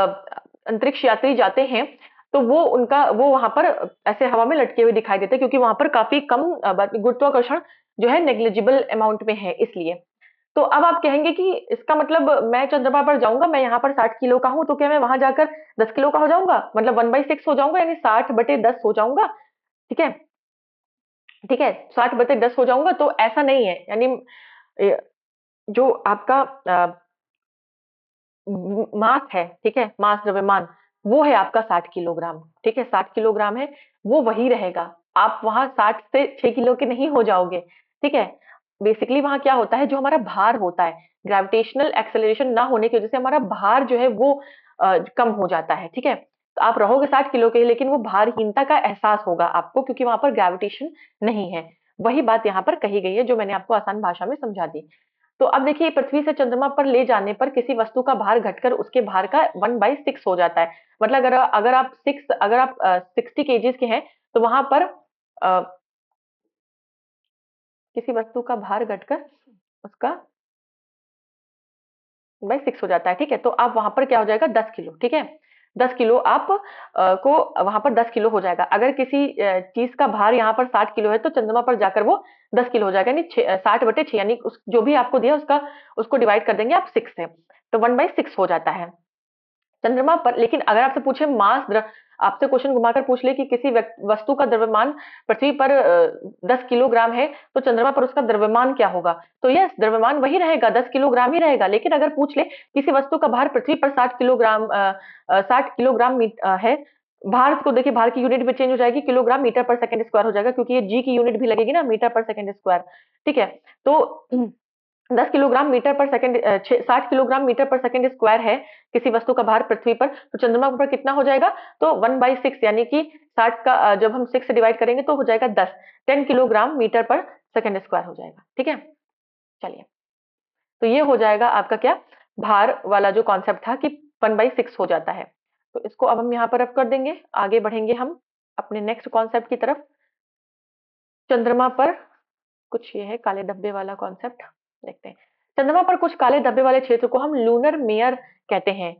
अंतरिक्ष यात्री जाते हैं, तो वो उनका वो वहां पर ऐसे हवा में लटके हुए दिखाई देते हैं, क्योंकि वहां पर काफी कम गुरुत्वाकर्षण जो है नेग्लिजिबल अमाउंट में है, इसलिए। तो अब आप कहेंगे कि इसका मतलब मैं चंद्रमा पर जाऊंगा, मैं यहाँ पर 60 किलो का हूं, तो क्या मैं वहां जाकर 10 किलो का हो जाऊंगा, मतलब 1/6 हो जाऊंगा, यानी 60/10 हो जाऊंगा। ठीक है, ठीक है, 60/10 हो जाऊंगा, तो ऐसा नहीं है। यानी ए, जो आपका मास है, ठीक है, मास द्रव्यमान, वो है आपका 60 किलोग्राम। ठीक है, 60 किलोग्राम है, वो वही रहेगा। आप वहां 60 से 6 किलो के नहीं हो जाओगे। ठीक है, बेसिकली वहां क्या होता है, जो हमारा भार होता है, ग्रेविटेशनल एक्सेलरेशन ना होने की वजह से हमारा भार जो है वो कम हो जाता है। ठीक है, तो आप रहोगे 60 किलो के, लेकिन वो भारहीनता का एहसास होगा आपको, क्योंकि वहां पर ग्रेविटेशन नहीं है। वही बात यहाँ पर कही गई है, जो मैंने आपको आसान भाषा में समझा दी। तो अब देखिए, पृथ्वी से चंद्रमा पर ले जाने पर किसी वस्तु का भार घटकर उसके भार का 1/6 हो जाता है। मतलब अगर आप 60 केजीज के हैं, तो वहां पर किसी वस्तु का भार घटकर उसका 1/6 हो जाता है। ठीक है, तो आप वहां पर क्या हो जाएगा, 10 किलो। ठीक है, 10 किलो आप को वहां पर 10 किलो हो जाएगा। अगर किसी चीज का भार यहाँ पर 60 किलो है, तो चंद्रमा पर जाकर वो 10 किलो हो जाएगा, यानी 60/6, यानी जो भी आपको दिया उसका उसको डिवाइड कर देंगे आप 6 से, तो 1/6 हो जाता है चंद्रमा पर। लेकिन अगर आपसे पूछे आपसे क्वेश्चन घुमाकर पूछ ले कि किसी वस्तु का द्रव्यमान पृथ्वी पर 10 किलोग्राम है, तो चंद्रमा पर उसका द्रव्यमान क्या होगा, तो यस, द्रव्यमान वही रहेगा, 10 किलोग्राम ही रहेगा। लेकिन अगर पूछ ले किसी वस्तु का भार पृथ्वी पर 60 किलोग्राम 60 किलोग्राम है, भार को देखिए, भार की यूनिट भी चेंज हो जाएगी, किलोग्राम मीटर पर सेकंड स्क्वायर हो जाएगा, क्योंकि ये जी की यूनिट भी लगेगी ना, मीटर पर सेकंड स्क्वायर। ठीक है, तो 10 किलोग्राम मीटर पर सेकंड 60 किलोग्राम मीटर पर सेकंड स्क्वायर है किसी वस्तु का भार पृथ्वी पर, तो चंद्रमा पर कितना हो जाएगा, तो 1/6, यानी कि 60 का जब हम 6 से डिवाइड करेंगे तो हो जाएगा 10 किलोग्राम मीटर पर सेकंड स्क्वायर हो जाएगा। ठीक है, चलिए, तो ये हो जाएगा आपका क्या, भार वाला जो कॉन्सेप्ट था कि 1/6 हो जाता है। तो इसको अब हम यहाँ पर रब कर देंगे, आगे बढ़ेंगे हम अपने नेक्स्ट कॉन्सेप्ट की तरफ। चंद्रमा पर कुछ ये है काले धब्बे वाला कॉन्सेप्ट, देखते हैं। चंद्रमा पर कुछ काले धब्बे वाले क्षेत्र को हम लूनर मेयर कहते हैं।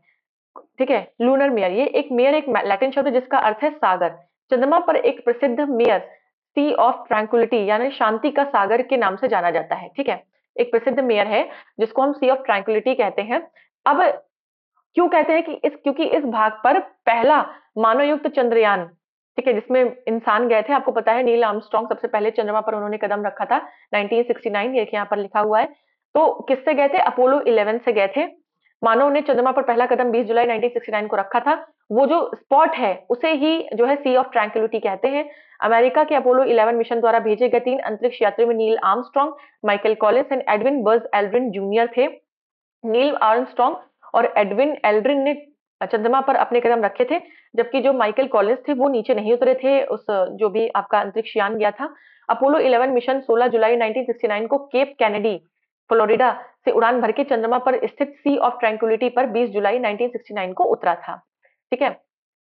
ठीक है, लूनर मेयर, ये एक मेयर एक लैटिन शब्द है जिसका अर्थ है सागर। चंद्रमा पर एक प्रसिद्ध मेयर सी ऑफ ट्रैंक्विलिटी, यानी शांति का सागर के नाम से जाना जाता है। ठीक है, एक प्रसिद्ध मेयर है जिसको हम सी ऑफ ट्रैंक्विलिटी कहते हैं। अब क्यों कहते हैं कि क्योंकि इस भाग पर पहला मानवयुक्त चंद्रयान, ठीक है, जिसमें इंसान गए थे, आपको पता है नील आर्मस्ट्रांग सबसे पहले चंद्रमा पर उन्होंने कदम रखा था 1969, ये यहाँ पर लिखा हुआ है। तो किससे गए थे, अपोलो 11 से गए थे। मानव ने चंद्रमा पर पहला कदम 20 जुलाई 1969 को रखा था। वो जो स्पॉट है उसे ही जो है सी ऑफ ट्रैंक्विलिटी कहते हैं। अमेरिका के अपोलो 11 मिशन द्वारा भेजे गए 3 अंतरिक्ष यात्रियों में Neil Armstrong, Michael Collins and Edwin Buzz Aldrin junior थे। नील आर्मस्ट्रांग और एडविन एल्ड्रिन ने चंद्रमा पर अपने कदम रखे थे, जबकि जो माइकल कॉलिंस थे वो नीचे नहीं उतरे थे, उस जो भी आपका अंतरिक्ष यान गया था। अपोलो 11 मिशन 16 जुलाई 1969 को केप कैनेडी, फ्लोरिडा से उड़ान भर के चंद्रमा पर स्थित सी ऑफ ट्रैंक्विलिटी पर 20 जुलाई 1969 को उतरा था। ठीक है,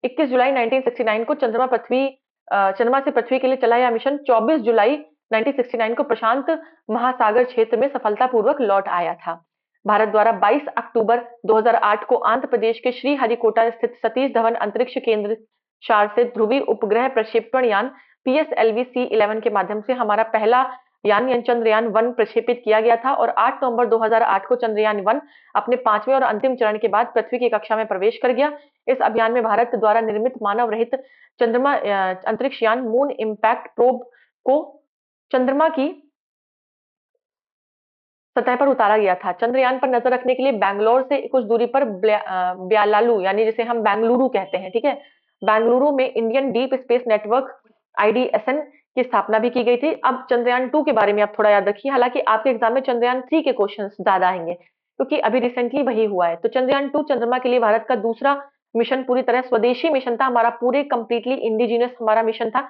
21 जुलाई 1969 को चंद्रमा से पृथ्वी के लिए चला यह मिशन 24 जुलाई 1969 को प्रशांत महासागर क्षेत्र में सफलतापूर्वक लौट आया था। भारत द्वारा 22 अक्टूबर 2008 को आंध्र प्रदेश के श्रीहरिकोटा स्थित सतीश धवन अंतरिक्ष केंद्र शार से ध्रुवीय उपग्रह प्रक्षेपण यान पीएसएलवी C11 के माध्यम से हमारा पहला यानी चंद्रयान 1 प्रक्षेपित किया गया था, और 8 नवंबर 2008 को चंद्रयान 1 अपने 5वें और अंतिम चरण के बाद पृथ्वी की कक्षा में प्रवेश कर गया। इस अभियान में भारत द्वारा निर्मित मानव रहित चंद्रमा अंतरिक्ष यान मून इम्पैक्ट प्रोब को चंद्रमा की सतह पर उतारा गया था। चंद्रयान पर नजर रखने के लिए बैंगलोर से कुछ दूरी पर ब्यालालू, यानी जिसे हम बेंगलुरु कहते हैं, ठीक है, बेंगलुरु में Indian deep space network IDSN की स्थापना भी की गई थी। अब चंद्रयान 2 के बारे में आप थोड़ा याद रखिए, हालांकि आपके एग्जाम में चंद्रयान 3 के क्वेश्चन ज्यादा आएंगे, क्योंकि अभी रिसेंटली वही हुआ है। तो चंद्रयान 2 चंद्रमा के लिए भारत का दूसरा मिशन पूरी तरह स्वदेशी मिशन था, हमारा पूरे कंप्लीटली इंडिजिनस हमारा मिशन था।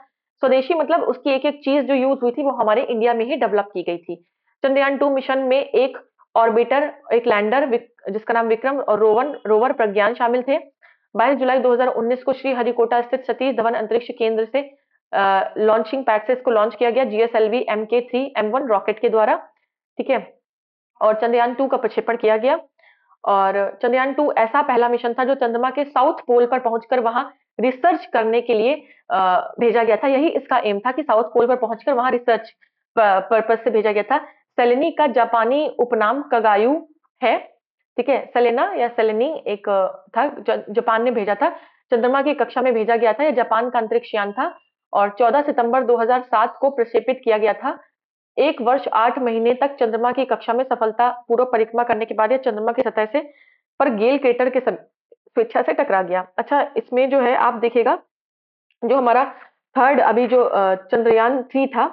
स्वदेशी मतलब उसकी एक एक चीज जो यूज हुई थी वो हमारे इंडिया में ही डेवलप की गई थी। चंद्रयान 2 मिशन में एक ऑर्बिटर, एक लैंडर जिसका नाम विक्रम और रोवर प्रज्ञान शामिल थे। 22 जुलाई 2019 को श्रीहरिकोटा स्थित सतीश धवन अंतरिक्ष केंद्र से लॉन्चिंग पैड से इसको लॉन्च किया गया GSLV Mk3M1 रॉकेट के द्वारा। ठीक है, और चंद्रयान 2 का प्रक्षेपण किया गया। और चंद्रयान 2 ऐसा पहला मिशन था जो चंद्रमा के साउथ पोल पर पहुंचकर वहां रिसर्च करने के लिए भेजा गया था। यही इसका एम था कि साउथ पोल पर पहुंचकर वहां रिसर्च पर्पज से भेजा गया था। सेलेनी का जापानी उपनाम कगायू है। ठीक है, सेलेना या सेलेनी एक था, जापान ने भेजा था, चंद्रमा की कक्षा में भेजा गया था। यह जापान का अंतरिक्ष यान था और 14 सितंबर 2007 को प्रक्षेपित किया गया था। 1 वर्ष 8 महीने तक चंद्रमा की कक्षा में सफलतापूर्वक परिक्रमा करने के बाद यह चंद्रमा की सतह से पर गेल क्रेटर के स्वेच्छा से टकरा गया। अच्छा, इसमें जो है आप देखिएगा, जो हमारा थर्ड अभी जो चंद्रयान 3 था,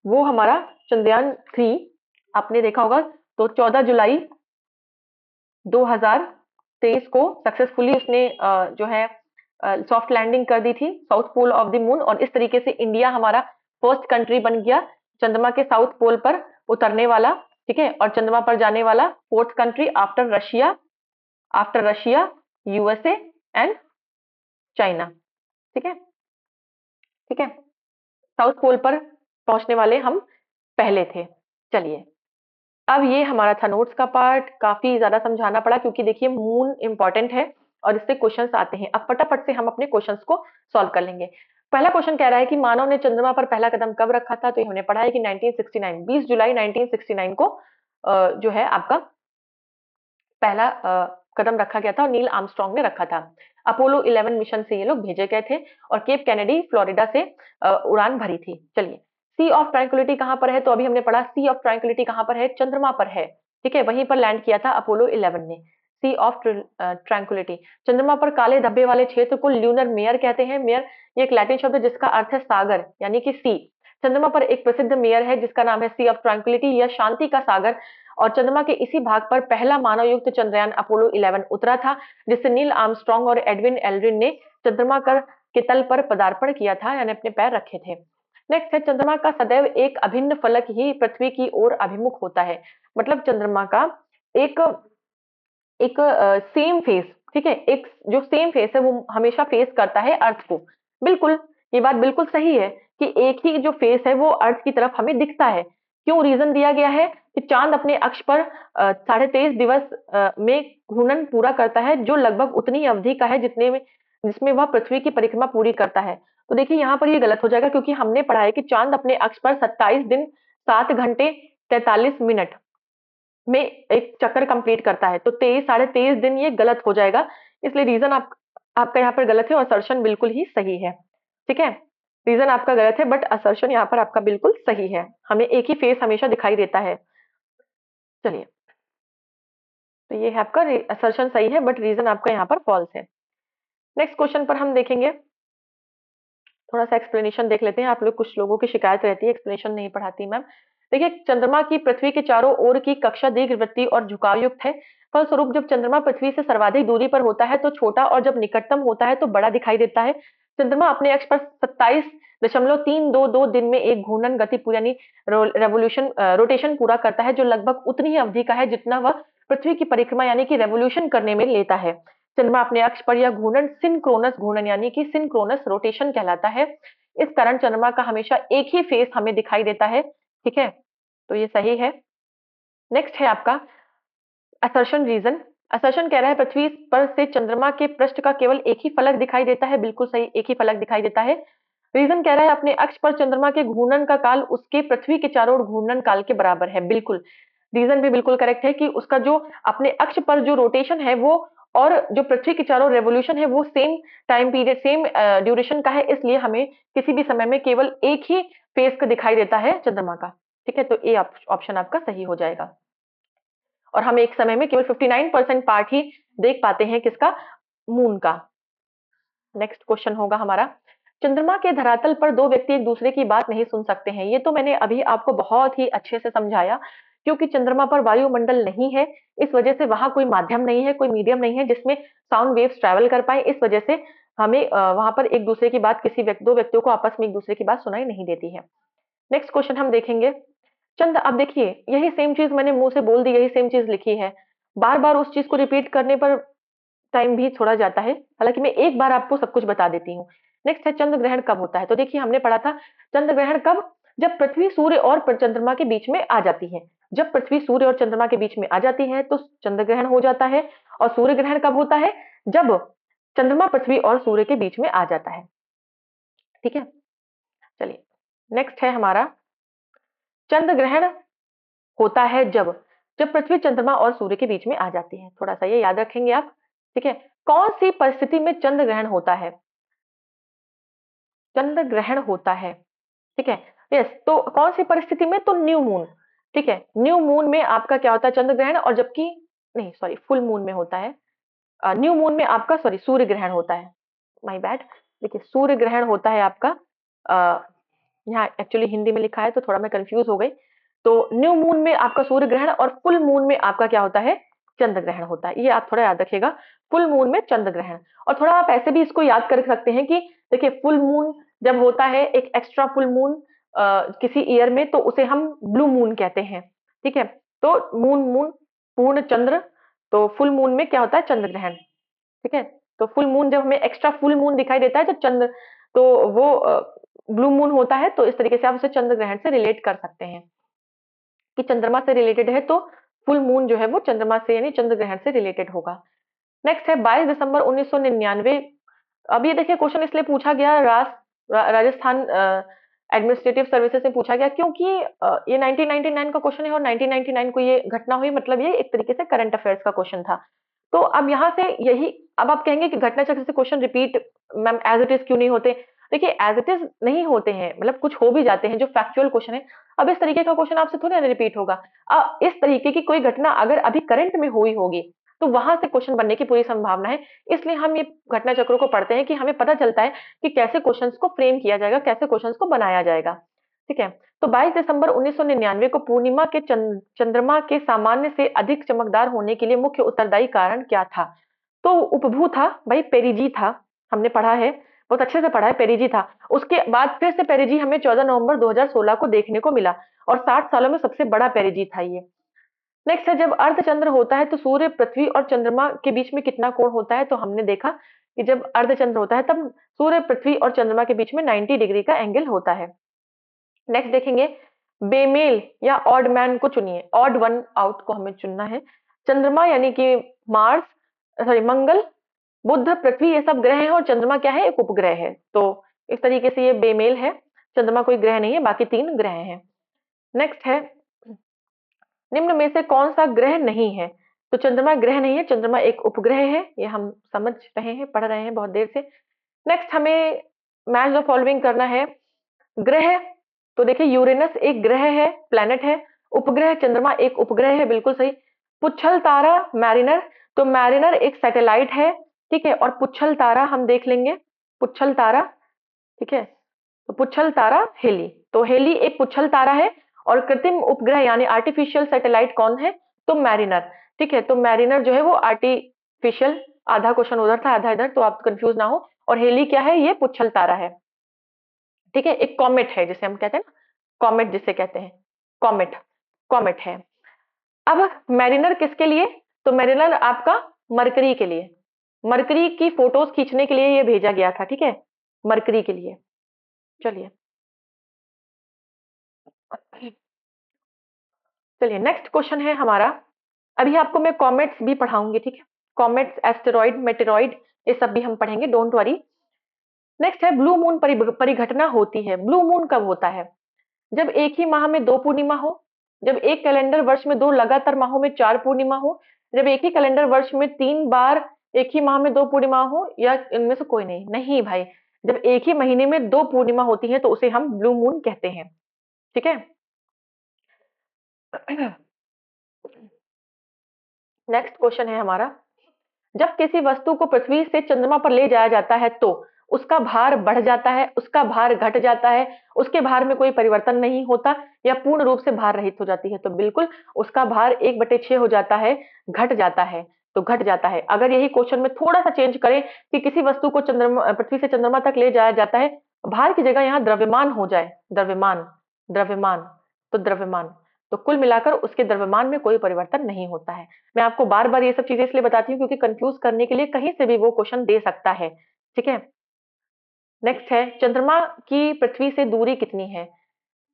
वो हमारा चंद्रयान 3 आपने देखा होगा, तो 14 जुलाई 2023 को सक्सेसफुली उसने जो है सॉफ्ट लैंडिंग कर दी थी south pole of the moon, और इस तरीके से इंडिया हमारा फर्स्ट कंट्री बन गया चंद्रमा के साउथ पोल पर उतरने वाला। ठीक है, और चंद्रमा पर जाने वाला fourth country after Russia, USA and China. ठीक है, ठीक है, साउथ पोल पर पहुंचने वाले हम पहले थे। चलिए, अब ये हमारा था नोट्स का पार्ट, काफी ज्यादा समझाना पड़ा क्योंकि देखिए मून इंपॉर्टेंट है और इससे क्वेश्चंस आते हैं। अब फटाफट से हम अपने क्वेश्चंस को सॉल्व कर लेंगे। पहला क्वेश्चन कह रहा है कि मानव ने चंद्रमा पर पहला कदम कब रखा था, तो ये हमने पढ़ा है कि 1969 20 जुलाई 1969 को जो है आपका पहला कदम रखा गया था और नील आर्मस्ट्रांग ने रखा था। अपोलो 11 मिशन से ये लोग भेजे गए थे और केप कैनेडी फ्लोरिडा से उड़ान भरी थी। चलिए, सी ऑफ ट्रैंक्विलिटी कहां पर है, तो अभी हमने पढ़ा सी ऑफ ट्रैंक्विलिटी कहां पर है, चंद्रमा पर है। ठीक है, वहीं पर लैंड किया था अपोलो 11 ने। सी ऑफ ट्रैंक्विलिटी, चंद्रमा पर काले धब्बे वाले क्षेत्र को ल्यूनर मेयर कहते हैं। मेयर ये एक लैटिन शब्द है जिसका अर्थ है सागर, यानी कि सी। चंद्रमा पर एक प्रसिद्ध मेयर है जिसका नाम है सी ऑफ ट्रैंक्विलिटी या शांति का सागर, और चंद्रमा के इसी भाग पर पहला मानव युक्त चंद्रयान अपोलो 11 उतरा था, जिससे नील आर्मस्ट्रांग और एडविन एल्ड्रिन ने चंद्रमा के तल पर पदार्पण किया था, यानी अपने पैर रखे थे। नेक्स्ट है, चंद्रमा का सदैव एक अभिन्न फलक ही पृथ्वी की ओर अभिमुख होता है। मतलब चंद्रमा का एक एक सेम फेस, ठीक है, एक जो सेम फेस है वो हमेशा फेस करता है अर्थ को। बिल्कुल, ये बात बिल्कुल सही है कि एक ही जो फेस है वो अर्थ की तरफ हमें दिखता है। क्यों? रीजन दिया गया है कि चांद अपने अक्ष पर 23.5 दिवस में घूर्णन पूरा करता है, जो लगभग उतनी ही अवधि का है जिसमें वह पृथ्वी की परिक्रमा पूरी करता है। तो देखिए यहाँ पर ये गलत हो जाएगा क्योंकि हमने पढ़ा है कि चांद अपने अक्ष पर 27 दिन 7 घंटे 43 मिनट में एक चक्कर कंप्लीट करता है, तो 23 साढ़े 23 दिन ये गलत हो जाएगा। इसलिए रीजन आपका यहाँ पर गलत है और असर्शन बिल्कुल ही सही है। ठीक है, रीजन आपका गलत है बट असर्शन यहाँ पर आपका बिल्कुल सही है। हमें एक ही फेस हमेशा दिखाई देता है। चलिए, तो ये है आपका असर्शन सही है बट रीजन आपका यहाँ पर फॉल्स है। नेक्स्ट क्वेश्चन पर हम देखेंगे, थोड़ा सा एक्सप्लेनेशन देख लेते हैं। आप लोग, कुछ लोगों की शिकायत रहती है एक्सप्लेनेशन नहीं पढ़ाती मैम। देखिए, चंद्रमा की पृथ्वी के चारों ओर की कक्षा दीर्घवृत्तीय और झुकाव युक्त है। फलस्वरूप जब चंद्रमा पृथ्वी से सर्वाधिक दूरी पर होता है तो छोटा, और जब निकटतम होता है तो बड़ा दिखाई देता है। चंद्रमा अपने अक्ष पर 27.322 दिन में एक घूर्णन गति पूरी, यानी रोटेशन पूरा करता है, जो लगभग उतनी ही अवधि का है जितना वह पृथ्वी की परिक्रमा यानी कि रेवोल्यूशन करने में लेता है। चंद्रमा अपने अक्ष पर यह घूर्णन सिंक्रोनस घूर्णन यानी कि सिंक्रोनस रोटेशन कहलाता है। इस कारण चंद्रमा का हमेशा एक ही फेस हमें दिखाई देता है। ठीक है, तो ये सही है। नेक्स्ट है आपका असर्शन रीजन। असर्शन कह रहा है पृथ्वी पर से चंद्रमा के पृष्ठ का केवल एक ही फलक दिखाई देता है। बिल्कुल सही, एक ही फलक दिखाई देता है। रीजन कह रहा है अपने अक्ष पर चंद्रमा के घूर्णन का काल उसके पृथ्वी के चारों ओर घूर्णन काल के बराबर है। बिल्कुल, रीजन भी बिल्कुल करेक्ट है कि उसका जो अपने अक्ष पर जो रोटेशन है वो, और जो पृथ्वी के चारों रेवोल्यूशन है वो same time period, same duration का है, इसलिए हमें किसी भी समय में केवल एक ही फेस का दिखाई देता है चंद्रमा का। ठीक है, तो ए ऑप्शन आपका सही हो जाएगा। और हम एक समय में केवल 59% पार्ट ही देख पाते हैं किसका, मून का। नेक्स्ट क्वेश्चन होगा हमारा, चंद्रमा के धरातल पर दो व्यक्ति एक दूसरे की बात नहीं सुन सकते हैं। ये तो मैंने अभी आपको बहुत ही अच्छे से समझाया, क्योंकि चंद्रमा पर वायुमंडल नहीं है, इस वजह से वहां कोई माध्यम नहीं है, कोई मीडियम नहीं है जिसमें साउंड वेव्स ट्रैवल कर पाए। इस वजह से हमें वहां पर एक दूसरे की बात, दो व्यक्तियों को आपस में एक दूसरे की बात सुनाई नहीं देती है। नेक्स्ट क्वेश्चन हम देखेंगे, चंद, अब देखिए यही सेम चीज मैंने मुंह से बोल दी, यही सेम चीज लिखी है, बार बार उस चीज को रिपीट करने पर टाइम भी थोड़ा जाता है। हालांकि मैं एक बार आपको सब कुछ बता देती हूँ। नेक्स्ट है, चंद्र ग्रहण कब होता है, तो देखिए हमने पढ़ा था चंद्र ग्रहण कब, जब पृथ्वी सूर्य और चंद्रमा के बीच में आ जाती है। जब पृथ्वी सूर्य और चंद्रमा के बीच में आ जाती है तो चंद्र ग्रहण हो जाता है। और सूर्य ग्रहण कब होता है, जब चंद्रमा पृथ्वी और सूर्य के बीच में आ जाता है। ठीक है, चलिए नेक्स्ट है हमारा, चंद्र ग्रहण होता है जब जब पृथ्वी चंद्रमा और सूर्य के बीच में आ जाती है। थोड़ा सा ये याद रखेंगे आप। ठीक है, कौन सी परिस्थिति में चंद्र ग्रहण होता है? चंद्र ग्रहण होता है, ठीक है। यस, तो कौन सी परिस्थिति में? तो न्यू मून। ठीक है, न्यू मून में आपका क्या होता है? चंद्र ग्रहण। और जबकि नहीं, सॉरी, फुल मून में होता है। न्यू मून में आपका, सॉरी, सूर्य ग्रहण होता है। My bad. देखिए, सूर्य ग्रहण होता है आपका। यहाँ एक्चुअली हिंदी में लिखा है तो थोड़ा मैं कंफ्यूज हो गई। तो न्यू मून में आपका सूर्य ग्रहण और फुल मून में आपका क्या होता है? चंद्र ग्रहण होता है। ये आप थोड़ा याद रखिएगा, फुल मून में चंद्र ग्रहण। और थोड़ा आप ऐसे भी इसको याद कर सकते हैं कि देखिए, फुल मून जब होता है, एक एक्स्ट्रा फुल मून किसी ईयर में, तो उसे हम ब्लू मून कहते हैं। ठीक है, तो मून मून पूर्ण चंद्र, तो फुल मून में क्या होता है? चंद्र ग्रहण। ठीक है, तो फुल मून जब हमें एक्स्ट्रा फुल मून दिखाई देता है तो चंद्र, तो वो ब्लू मून होता है। तो इस तरीके से आप उसे चंद्र ग्रहण से रिलेट कर सकते हैं कि चंद्रमा से रिलेटेड है तो फुल मून जो है वो चंद्रमा से यानी चंद्र ग्रहण से रिलेटेड होगा। नेक्स्ट है 22 दिसंबर 1999। अब ये देखिए, क्वेश्चन इसलिए पूछा गया, राजस्थान एडमिनिस्ट्रेटिव सर्विसेज से पूछा गया क्योंकि ये 1999 का क्वेश्चन है और 1999 को ये घटना हुई, मतलब ये एक तरीके से करंट अफेयर्स का क्वेश्चन था। तो अब यहाँ से यही, अब आप कहेंगे कि घटना चक्र से question repeat ma'am as it is क्यों नहीं होते? देखिए, एज इट इज नहीं होते हैं, मतलब कुछ हो भी जाते हैं जो फैक्चुअल क्वेश्चन है। अब इस तरीके का क्वेश्चन आपसे थोड़ी ना रिपीट होगा। इस तरीके की कोई घटना अगर अभी करंट में हुई होगी तो वहां से क्वेश्चन बनने की पूरी संभावना है। इसलिए हम ये घटना चक्रों को पढ़ते हैं कि हमें पता चलता है कि कैसे क्वेश्चंस को फ्रेम किया जाएगा, कैसे क्वेश्चंस को बनाया जाएगा। ठीक है, तो 22 दिसंबर 1999 को पूर्णिमा के चंद्रमा के सामान्य से अधिक चमकदार होने के लिए मुख्य उत्तरदायी कारण क्या था? तो उपभू था भाई, पेरिजी था। हमने पढ़ा है, बहुत अच्छे से पढ़ा है, पेरिजी था। उसके बाद फिर से पेरिजी हमें 14 नवंबर 2016 को देखने को मिला और 60 सालों में सबसे बड़ा पेरिजी था ये। नेक्स्ट है, जब अर्धचंद्र होता है तो सूर्य, पृथ्वी और चंद्रमा के बीच में कितना कोण होता है? तो हमने देखा कि जब अर्धचंद्र होता है तब सूर्य, पृथ्वी और चंद्रमा के बीच में 90 डिग्री का एंगल होता है। नेक्स्ट देखेंगे, बेमेल या ऑड मैन को चुनिए। ऑड वन आउट को हमें चुनना है। चंद्रमा यानी कि मार्स, सॉरी, मंगल, बुध, पृथ्वी, ये सब ग्रह हैं और चंद्रमा क्या है? एक उपग्रह है। तो इस तरीके से ये बेमेल है, चंद्रमा कोई ग्रह नहीं है, बाकी तीन ग्रह हैं। नेक्स्ट है, निम्न में से कौन सा ग्रह नहीं है? तो चंद्रमा ग्रह नहीं है, चंद्रमा एक उपग्रह है, ये हम समझ रहे हैं, पढ़ रहे हैं बहुत देर से। नेक्स्ट हमें मैच द फॉलोइंग करना है। ग्रह, तो देखिए, यूरेनस एक ग्रह है, प्लैनेट है। उपग्रह, चंद्रमा एक उपग्रह है, बिल्कुल सही। पुच्छल तारा, मैरिनर, तो मैरिनर एक सैटेलाइट है। ठीक है, और पुच्छल तारा हम देख लेंगे, पुच्छल तारा। ठीक है, तो पुच्छल तारा हेली, तो हेली एक पुच्छल तारा है। और कृत्रिम उपग्रह यानी आर्टिफिशियल सैटेलाइट कौन है? तो मैरिनर। ठीक है, तो मैरिनर जो है वो आर्टिफिशियल, आधा क्वेश्चन उधर था आधा इधर, तो आप कंफ्यूज ना हो। और हेली क्या है? ये पुच्छल तारा है। ठीक है, एक कॉमेट है जिसे हम कहते हैं ना, कॉमेट जिसे कहते हैं, कॉमेट, कॉमेट है। अब मैरिनर किसके लिए? तो मैरिनर आपका मरकरी के लिए, मरकरी की फोटोज खींचने के लिए ये भेजा गया था। ठीक है, मरकरी के लिए। चलिए, चलिए नेक्स्ट क्वेश्चन है हमारा। अभी आपको मैं कॉमेट्स भी पढ़ाऊंगी, ठीक है, कॉमेट्स, एस्टेरॉइड, मेटेरॉइड, ये सब भी हम पढ़ेंगे, डोंट वरी। नेक्स्ट है, ब्लू मून परिघटना होती है। ब्लू मून कब होता है? जब एक ही माह में दो पूर्णिमा हो, जब एक कैलेंडर वर्ष में दो लगातार माहों में चार पूर्णिमा हो, जब एक ही कैलेंडर वर्ष में 3 बार एक ही माह में दो पूर्णिमा हो, या इनमें से कोई नहीं? नहीं भाई, जब एक ही महीने में दो पूर्णिमा होती है तो उसे हम ब्लू मून कहते हैं। ठीक है, नेक्स्ट क्वेश्चन है हमारा। जब किसी वस्तु को पृथ्वी से चंद्रमा पर ले जाया जाता है तो उसका भार बढ़ जाता है, उसका भार घट जाता है, उसके भार में कोई परिवर्तन नहीं होता, या पूर्ण रूप से भार रहित हो जाती है? तो बिल्कुल उसका भार 1/6 हो जाता है, घट जाता है। तो घट जाता है। अगर यही क्वेश्चन में थोड़ा सा चेंज करें कि किसी वस्तु को चंद्रमा, पृथ्वी से चंद्रमा तक ले जाया जाता है, भार की जगह यहाँ द्रव्यमान हो जाए, द्रव्यमान, द्रव्यमान, तो द्रव्यमान, तो कुल मिलाकर उसके द्रव्यमान में कोई परिवर्तन नहीं होता है। मैं आपको बार बार ये सब चीजें इसलिए बताती हूँ क्योंकि कंफ्यूज करने के लिए कहीं से भी वो क्वेश्चन दे सकता है। ठीक है, नेक्स्ट है, चंद्रमा की पृथ्वी से दूरी कितनी है?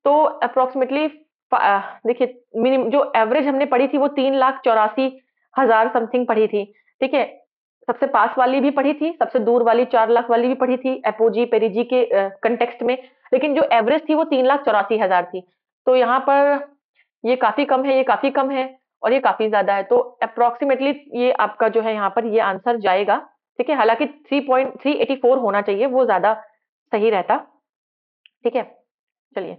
तो अप्रोक्सीमेटली, देखिए, मिनिमम जो एवरेज हमने पढ़ी थी वो 3,84,000 समथिंग पढ़ी थी। ठीक है, सबसे पास वाली भी पढ़ी थी, सबसे दूर वाली 4 लाख वाली भी पढ़ी थी, एपोजी पेरिजी के कंटेक्स्ट में। लेकिन जो एवरेज थी वो 3,84,000 थी। तो यहाँ पर ये काफी कम है, ये काफी कम है और ये काफी ज्यादा है, तो अप्रोक्सीमेटली ये आपका जो है यहाँ पर ये आंसर जाएगा। ठीक है, हालांकि 3.384 होना चाहिए, वो ज्यादा सही रहता। ठीक है, चलिए।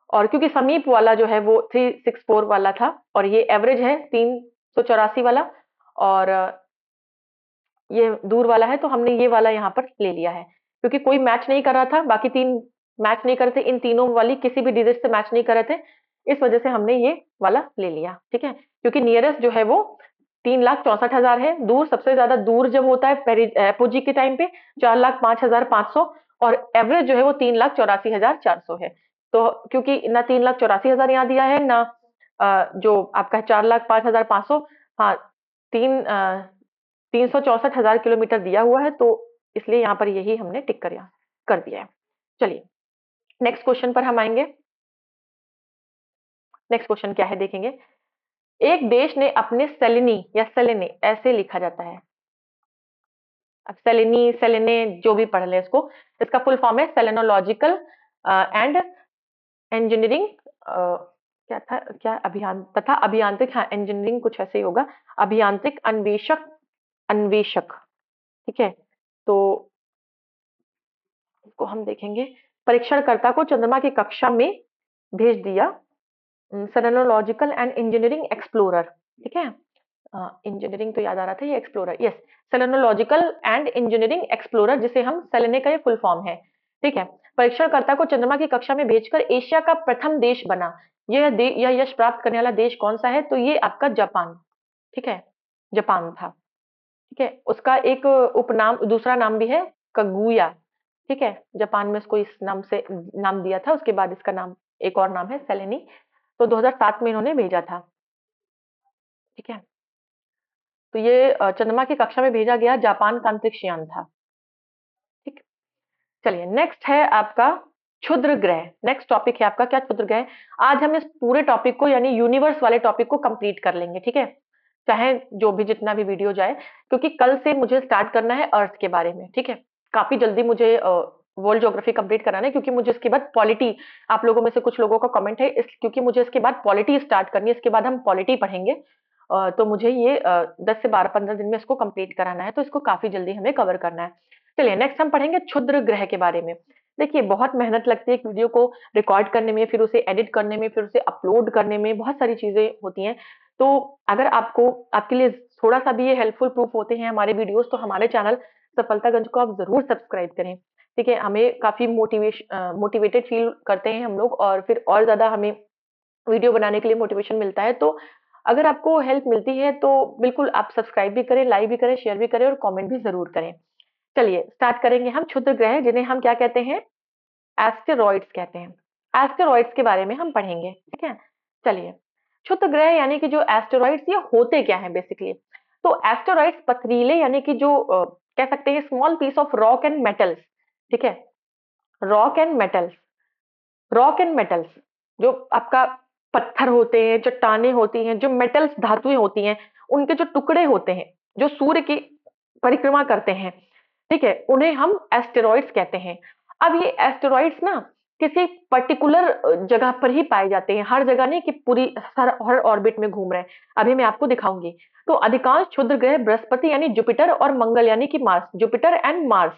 और क्योंकि समीप वाला जो है वो 364 वाला था और ये एवरेज है 384 वाला, और ये दूर वाला है, तो हमने ये वाला यहाँ पर ले लिया है क्योंकि कोई मैच नहीं कर रहा था, बाकी तीन मैच नहीं कर रहे थे, इन तीनों वाली किसी भी डिजिट से मैच नहीं कर रहे थे, इस वजह से हमने ये वाला ले लिया। ठीक है, क्योंकि नियरेस्ट जो है वो 3,64,000 है, दूर सबसे ज्यादा दूर जब होता है एपोजी के टाइम पे 4,05,500, और एवरेज जो है वो 3,84,400 है। तो क्योंकि ना 3,84,000 यहाँ दिया है, ना जो आपका 4,05,500, हाँ, तीन 364,000 किलोमीटर दिया हुआ है, तो इसलिए यहाँ पर यही हमने टिक कर दिया है। चलिए, नेक्स्ट क्वेश्चन पर हम आएंगे। नेक्स्ट क्वेश्चन क्या है देखेंगे। एक देश ने अपने सेलेनी या सेलेने ऐसे लिखा जाता है, अब सेलेनी सेलेने जो भी पढ़ ले इसको, इसका फुल फॉर्म है सेलेनोलॉजिकल एंड इंजीनियरिंग, क्या था, क्या अभियान तथा अभियांत्रिक, हाँ इंजीनियरिंग कुछ ऐसे ही होगा, अभियांत्रिक अन्वेषक, अन्वेषक। ठीक है, तो इसको हम देखेंगे। परीक्षणकर्ता को चंद्रमा की कक्षा में भेज दिया, सेलेनोलॉजिकल एंड इंजीनियरिंग एक्सप्लोरर। ठीक है, इंजीनियरिंग तो याद आ रहा था, ये explorer, yes, selenological and engineering explorer, जिसे हम सेलेने का ये फुल फॉर्म है। ठीक है, परीक्षणकर्ता को चंद्रमा की कक्षा में भेजकर एशिया का प्रथम देश बना। यह यश प्राप्त करने वाला देश कौन सा है, तो ये आपका जापान। ठीक है, जापान था। ठीक है, उसका एक उपनाम, दूसरा नाम भी है कगुया। ठीक है, जापान में इसको इस नाम से नाम दिया था, उसके बाद इसका नाम एक और नाम है सेलेनी। तो 2007 में इन्होंने भेजा था। ठीक है, तो ये चंद्रमा की कक्षा में भेजा गया जापान का अंतरिक्ष यान था। ठीक, चलिए नेक्स्ट है आपका क्षुद्र ग्रह। नेक्स्ट टॉपिक है आपका क्या, क्षुद्र ग्रह। आज हम इस पूरे टॉपिक को यानी यूनिवर्स वाले टॉपिक को कंप्लीट कर लेंगे। ठीक है, चाहे जो भी जितना भी वीडियो जाए, क्योंकि कल से मुझे स्टार्ट करना है अर्थ के बारे में। ठीक है, काफी जल्दी मुझे वर्ल्ड ज्योग्राफी कंप्लीट कराना है, क्योंकि मुझे इसके बाद पॉलिटी, आप लोगों में से कुछ लोगों का कमेंट है क्योंकि मुझे इसके बाद पॉलिटी स्टार्ट करनी है, इसके बाद हम पॉलिटी पढ़ेंगे। तो मुझे ये 10 से 12-15 दिन में इसको कंप्लीट कराना है, तो इसको काफी जल्दी हमें कवर करना है। चलिए नेक्स्ट हम पढ़ेंगे क्षुद्र ग्रह के बारे में। देखिए, बहुत मेहनत लगती है एक वीडियो को रिकॉर्ड करने में, फिर उसे एडिट करने में, फिर उसे अपलोड करने में, बहुत सारी चीजें होती हैं। तो अगर आपको, आपके लिए थोड़ा सा भी ये हेल्पफुल प्रूफ होते हैं हमारे वीडियोस, तो हमारे चैनल सफलतागंज को आप जरूर सब्सक्राइब करें। ठीक है, हमें काफी मोटिवेटेड फील करते हैं हम लोग, और फिर और ज्यादा हमें वीडियो बनाने के लिए मोटिवेशन मिलता है। तो अगर आपको हेल्प मिलती है तो बिल्कुल आप सब्सक्राइब भी करें, लाइक भी करें, शेयर भी करें और कमेंट भी जरूर करें। चलिए स्टार्ट करेंगे हम। क्षुद्र ग्रह, जिन्हें हम क्या कहते हैं, एस्टेरॉइड्स कहते हैं। एस्टेरॉइड्स के बारे में हम पढ़ेंगे। ठीक है, चलिए। क्षुद्र ग्रह यानी कि जो एस्टेरॉइड्स, ये होते क्या हैं बेसिकली। तो एस्टेरॉइड्स पथरीले यानी कि जो कह सकते हैं small piece of rock and metals. ठीक है, rock and metals, rock and metals, जो आपका पत्थर होते हैं, चट्टाने होती हैं, जो मेटल्स धातुएं होती हैं, उनके जो टुकड़े होते हैं, जो सूर्य की परिक्रमा करते हैं, ठीक है, उन्हें हम एस्टेरॉइड्स कहते हैं। अब ये एस्टेरॉइड्स ना किसी पर्टिकुलर जगह पर ही पाए जाते हैं, हर जगह नहीं कि पूरी हर ऑर्बिट में घूम रहे हैं। अभी मैं आपको दिखाऊंगी। तो अधिकांश क्षुद्र ग्रह बृहस्पति यानी जुपिटर और मंगल यानी कि Mars, Jupiter and Mars,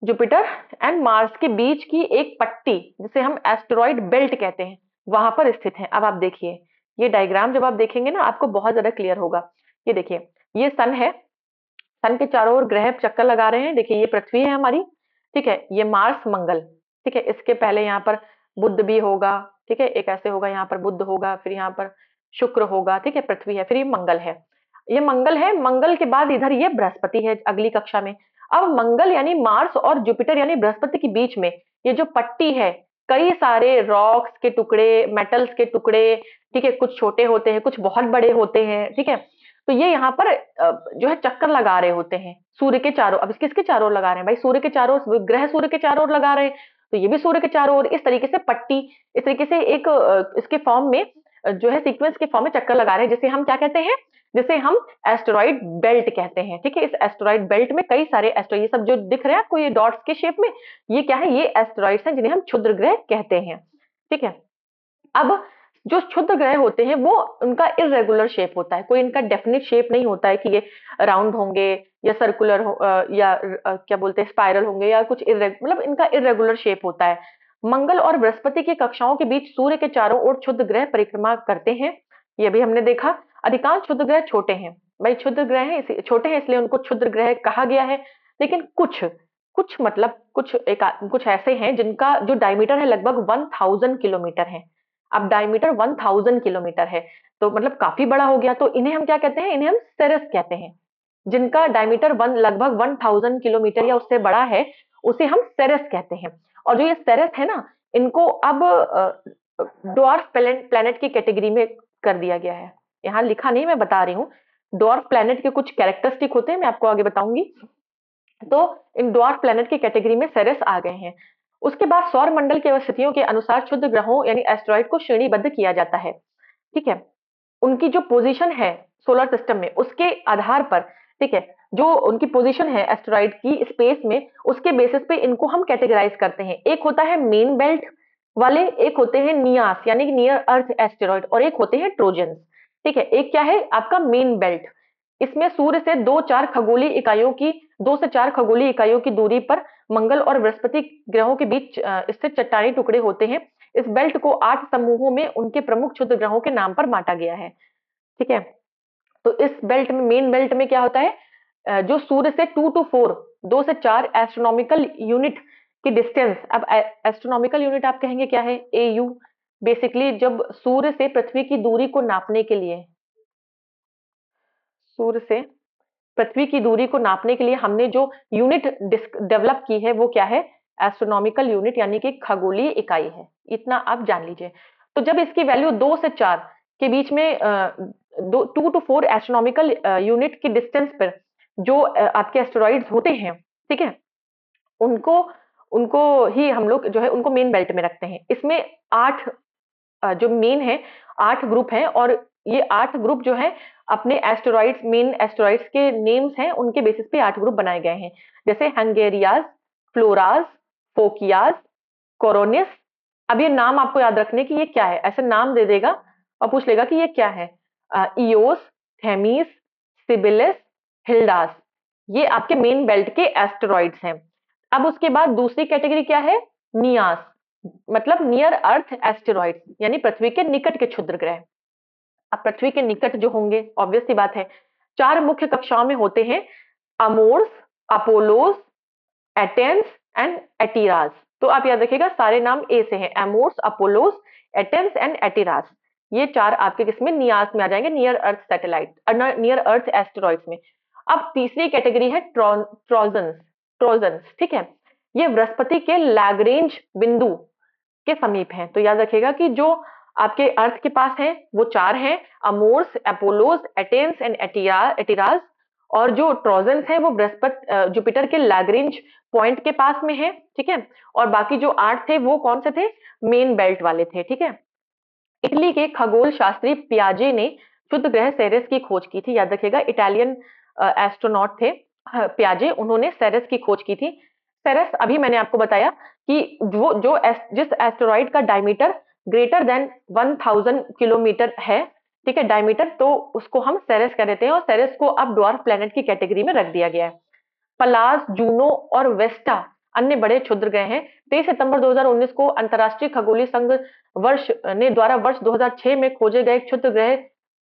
Jupiter and Mars के बीच की एक पट्टी, जिसे हम एस्टेरॉइड बेल्ट कहते हैं, वहां पर स्थित है। अब आप देखिए, ये डायग्राम जब आप देखेंगे ना, आपको बहुत ज्यादा क्लियर होगा। ये देखिए, ये सन है, सन के चारों ओर ग्रह चक्कर लगा रहे हैं। देखिए, ये पृथ्वी है हमारी। ठीक है, ये मार्स, मंगल। ठीक है, इसके पहले यहाँ पर बुध भी होगा। ठीक है, एक ऐसे होगा, यहाँ पर बुध होगा, फिर यहाँ पर शुक्र होगा। ठीक है, पृथ्वी है, फिर ये मंगल है। ये मंगल है, मंगल के बाद इधर ये बृहस्पति है अगली कक्षा में। अब मंगल यानी मार्स और जुपिटर यानी बृहस्पति के बीच में ये जो पट्टी है, कई सारे रॉक्स के टुकड़े, मेटल्स के टुकड़े। ठीक है, कुछ छोटे होते हैं, कुछ बहुत बड़े होते हैं। ठीक है, तो ये यहाँ पर जो है चक्कर लगा रहे होते हैं सूर्य के चारों। अब किसके चारों ओर लगा रहे हैं भाई, सूर्य के चारों ओर, ग्रह सूर्य के चारों ओर लगा रहे हैं, तो ये भी सूर्य के चारों ओर इस तरीके से पट्टी, इस तरीके से एक इसके फॉर्म में जो है सीक्वेंस के फॉर्म में चक्कर लगा रहे हैं, जिसे हम क्या कहते हैं, जिसे हम एस्टेरॉइड बेल्ट कहते हैं। ठीक है, इस एस्टेरॉइड बेल्ट में कई सारे एस्टेरॉइड, ये सब जो दिख रहे हैं आपको ये डॉट्स के शेप में, ये क्या है, ये एस्टेरॉइड्स हैं जिन्हें हम क्षुद्र ग्रह कहते हैं। ठीक है, अब जो क्षुद्र ग्रह होते हैं वो उनका इर्रेगुलर शेप होता है, कोई इनका डेफिनिट शेप नहीं होता है कि ये राउंड होंगे या सर्कुलर या क्या बोलते हैं स्पाइरल होंगे या कुछ मतलब इनका इर्रेगुलर शेप होता है। मंगल और बृहस्पति की कक्षाओं के बीच सूर्य के चारों ओर क्षुद्र ग्रह परिक्रमा करते हैं, ये भी हमने देखा। अधिकांश क्षुद्र ग्रह छोटे हैं, भाई क्षुद्र ग्रह हैं छोटे हैं इसलिए उनको क्षुद्र ग्रह कहा गया है। लेकिन कुछ कुछ मतलब कुछ ऐसे हैं जिनका जो डायमीटर है लगभग 1000 किलोमीटर है। अब डायमीटर 1000 किलोमीटर है तो मतलब काफी बड़ा हो गया, तो इन्हें हम क्या कहते हैं, इन्हें हम सेरेस कहते हैं। जिनका डायमीटर लगभग 1000 किलोमीटर या उससे बड़ा है उसे हम सेरेस कहते हैं। और जो ये सेरेस है ना, इनको अब ड्वार्फ प्लैनेट की कैटेगरी में कर दिया गया है। यहाँ लिखा नहीं, मैं बता रही हूँ। ड्वार्फ प्लैनेट के कुछ कैरेक्टरिस्टिक होते हैं, मैं आपको आगे बताऊंगी। तो इन ड्वार्फ प्लैनेट की कैटेगरी में सेरेस आ गए हैं। उसके बाद सौर मंडल की स्थितियों के अनुसार क्षुद्र ग्रहों यानी एस्ट्रॉइड को श्रेणीबद्ध किया जाता है। ठीक है, उनकी जो पोजीशन है सोलर सिस्टम में उसके आधार पर, ठीक है, जो उनकी पोजीशन है एस्टेरॉइड की स्पेस में उसके बेसिस पे इनको हम कैटेगराइज करते हैं। एक होता है मेन बेल्ट वाले, एक होते हैं नियास यानी कि नियर अर्थ एस्टेरॉइड, और एक होते हैं ट्रोजन्स। ठीक है, एक क्या है आपका मेन बेल्ट, इसमें सूर्य से 2 से 4 खगोलीय इकाइयों की दूरी पर मंगल और बृहस्पति ग्रहों के बीच स्थित चट्टानी टुकड़े होते हैं। इस बेल्ट को 8 समूहों में उनके प्रमुख क्षुद्र ग्रहों के नाम पर बांटा गया है। ठीक है, तो इस बेल्ट में, मेन बेल्ट में क्या होता है, जो सूर्य से 2 से 4 एस्ट्रोनॉमिकल यूनिट की डिस्टेंस। अब एस्ट्रोनॉमिकल यूनिट आप कहेंगे क्या है, एयू। बेसिकली जब सूर्य से पृथ्वी की दूरी को नापने के लिए, सूर्य से पृथ्वी की दूरी को नापने के लिए हमने जो यूनिट डेवलप की है वो क्या है, एस्ट्रोनॉमिकल यूनिट यानी कि खगोलीय इकाई है। इतना आप जान लीजिए। तो जब इसकी वैल्यू 2 से 4 के बीच में 2 to 4 एस्ट्रोनॉमिकल यूनिट की डिस्टेंस पर जो आपके एस्टेरॉइड्स होते हैं, ठीक है, उनको उनको ही हम लोग जो है उनको मेन बेल्ट में रखते हैं। इसमें 8 जो मेन है 8 ग्रुप हैं, और ये 8 ग्रुप जो है अपने एस्टेरॉइड्स, मेन एस्टेरॉइड्स के नेम्स हैं उनके बेसिस पे 8 ग्रुप बनाए गए हैं। जैसे हंगेरियाज, फ्लोराज, फोकियाज, कोरोनिस। अब ये नाम आपको याद रखने की ये क्या है, ऐसे नाम दे देगा और पूछ लेगा कि ये क्या है। इयोस, थेमिस, सिबिलिस, हिल्डास, ये आपके मेन बेल्ट के एस्टेरॉइड्स हैं। अब उसके बाद दूसरी कैटेगरी क्या है, नियास, मतलब नियर अर्थ एस्टेरॉइड यानी पृथ्वी के निकट के क्षुद्र ग्रह। अब पृथ्वी के निकट जो होंगे ऑब्वियस सी बात है, 4 मुख्य कक्षाओं में होते हैं, अमोर्स, अपोलोस, एटेंस एंड एटीरास। तो आप याद रखिएगा सारे नाम ए से हैं, एमोर्स, अपोलोस, एटेंस एंड एटीरास। ये 4 आपके किसमें, नियास में आ जाएंगे, नियर अर्थ सैटेलाइट, नियर अर्थ एस्टेरॉइड्स में। अब तीसरी कैटेगरी है ट्रोजन्स। ट्रोजन्स, ठीक है, ये बृहस्पति के लैग्रेंज बिंदु के समीप हैं। तो याद रखिएगा कि जो आपके अर्थ के पास हैं वो 4 हैं, अमोर्स, अपोलोस, एटेंस एंड एटिराज। और जो ट्रोजन्स हैं वो बृहस्पति जुपिटर के लैग्रेंज पॉइंट के पास में है। ठीक है, और बाकी जो 8 थे वो कौन से थे, मेन बेल्ट वाले थे। ठीक है, इटली के खगोल शास्त्री पियाजे ने क्षुद्र ग्रह सेरेस की खोज की थी। याद रखिएगा इटालियन एस्ट्रोनॉट थे पियाजे, उन्होंने सेरेस की खोज की थी। सेरेस अभी मैंने आपको बताया कि जिस एस्टेरॉइड का डायमीटर ग्रेटर देन 1000 किलोमीटर है, ठीक है, डायमीटर, तो उसको हम सेरेस कह देते हैं, और सेरेस को अब ड्वार्फ प्लैनेट की कैटेगरी में रख दिया गया है। पलास, जूनो और वेस्टा अन्य बड़े क्षुद्र ग्रह हैं। 23 सितंबर 2019 को अंतरराष्ट्रीय खगोलीय संघ द्वारा वर्ष 2006 में खोजे गए क्षुद्र ग्रह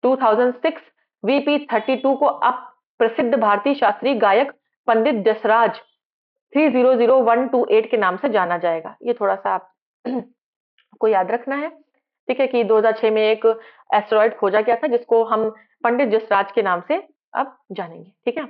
2006 VP32 को अब प्रसिद्ध भारतीय शास्त्रीय गायक पंडित जसराज 300128 के नाम से जाना जाएगा। ये थोड़ा सा आप को याद रखना है। ठीक है, कि 2006 में एक एस्टेरॉइड खोजा गया था जिसको हम पंडित जसराज के नाम से अब जानेंगे। ठीक है,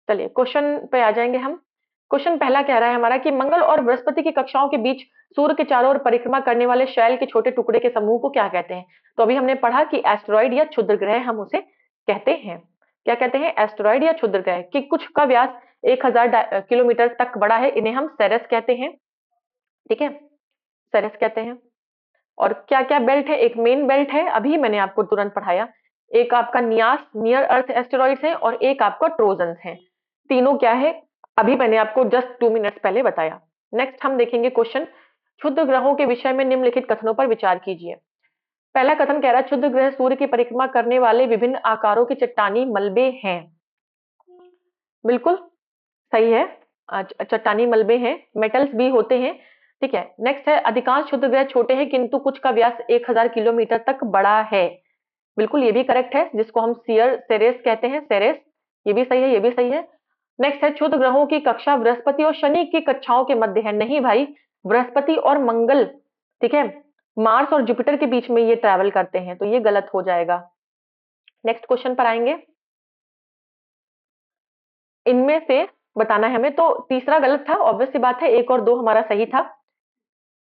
चलिए क्वेश्चन पे आ जाएंगे हम। क्वेश्चन पहला कह रहा है हमारा कि मंगल और बृहस्पति की कक्षाओं के बीच सूर्य के चारों ओर परिक्रमा करने वाले शैल के छोटे टुकड़े के समूह को क्या कहते हैं। तो अभी हमने पढ़ा कि एस्टेरॉइड या क्षुद्र ग्रह हम उसे कहते हैं। क्या कहते हैं, एस्टेरॉइड या क्षुद्र ग्रह कि कुछ का व्यास 1000 किलोमीटर तक बड़ा है, इन्हें हम सेरेस कहते हैं। ठीक है, सेरेस कहते हैं। और क्या क्या बेल्ट है, एक मेन बेल्ट है, अभी मैंने आपको तुरंत पढ़ाया, एक आपका नियास नियर अर्थ एस्टेरॉइड्स है, और एक आपका ट्रोजन्स है। तीनों क्या है, अभी मैंने आपको जस्ट 2 मिनट्स पहले बताया। नेक्स्ट हम देखेंगे क्वेश्चन, क्षुद्र ग्रहों के विषय में निम्नलिखित कथनों पर विचार कीजिए। पहला कथन कह रहा है क्षुद्र ग्रह सूर्य की परिक्रमा करने वाले विभिन्न आकारों के चट्टानी मलबे हैं। बिल्कुल सही है। चट्टानी मलबे हैं, मेटल्स भी होते हैं। ठीक है, नेक्स्ट है अधिकांश क्षुद्र ग्रह छोटे हैं किंतु कुछ का व्यास 1000 किलोमीटर तक बड़ा है। बिल्कुल ये भी करेक्ट है, जिसको हम सेरेस कहते हैं, सेरेस। ये भी सही है, ये भी सही है। नेक्स्ट है क्षुद्र ग्रहों की कक्षा बृहस्पति और शनि की कक्षाओं के मध्य है। नहीं भाई, बृहस्पति और मंगल, ठीक है, मार्स और जुपिटर के बीच में ये ट्रैवल करते हैं, तो ये गलत हो जाएगा। नेक्स्ट क्वेश्चन पर आएंगे। इनमें से बताना है हमें, तो तीसरा गलत था, ऑब्वियस सी बात है, 1 और 2 हमारा सही था।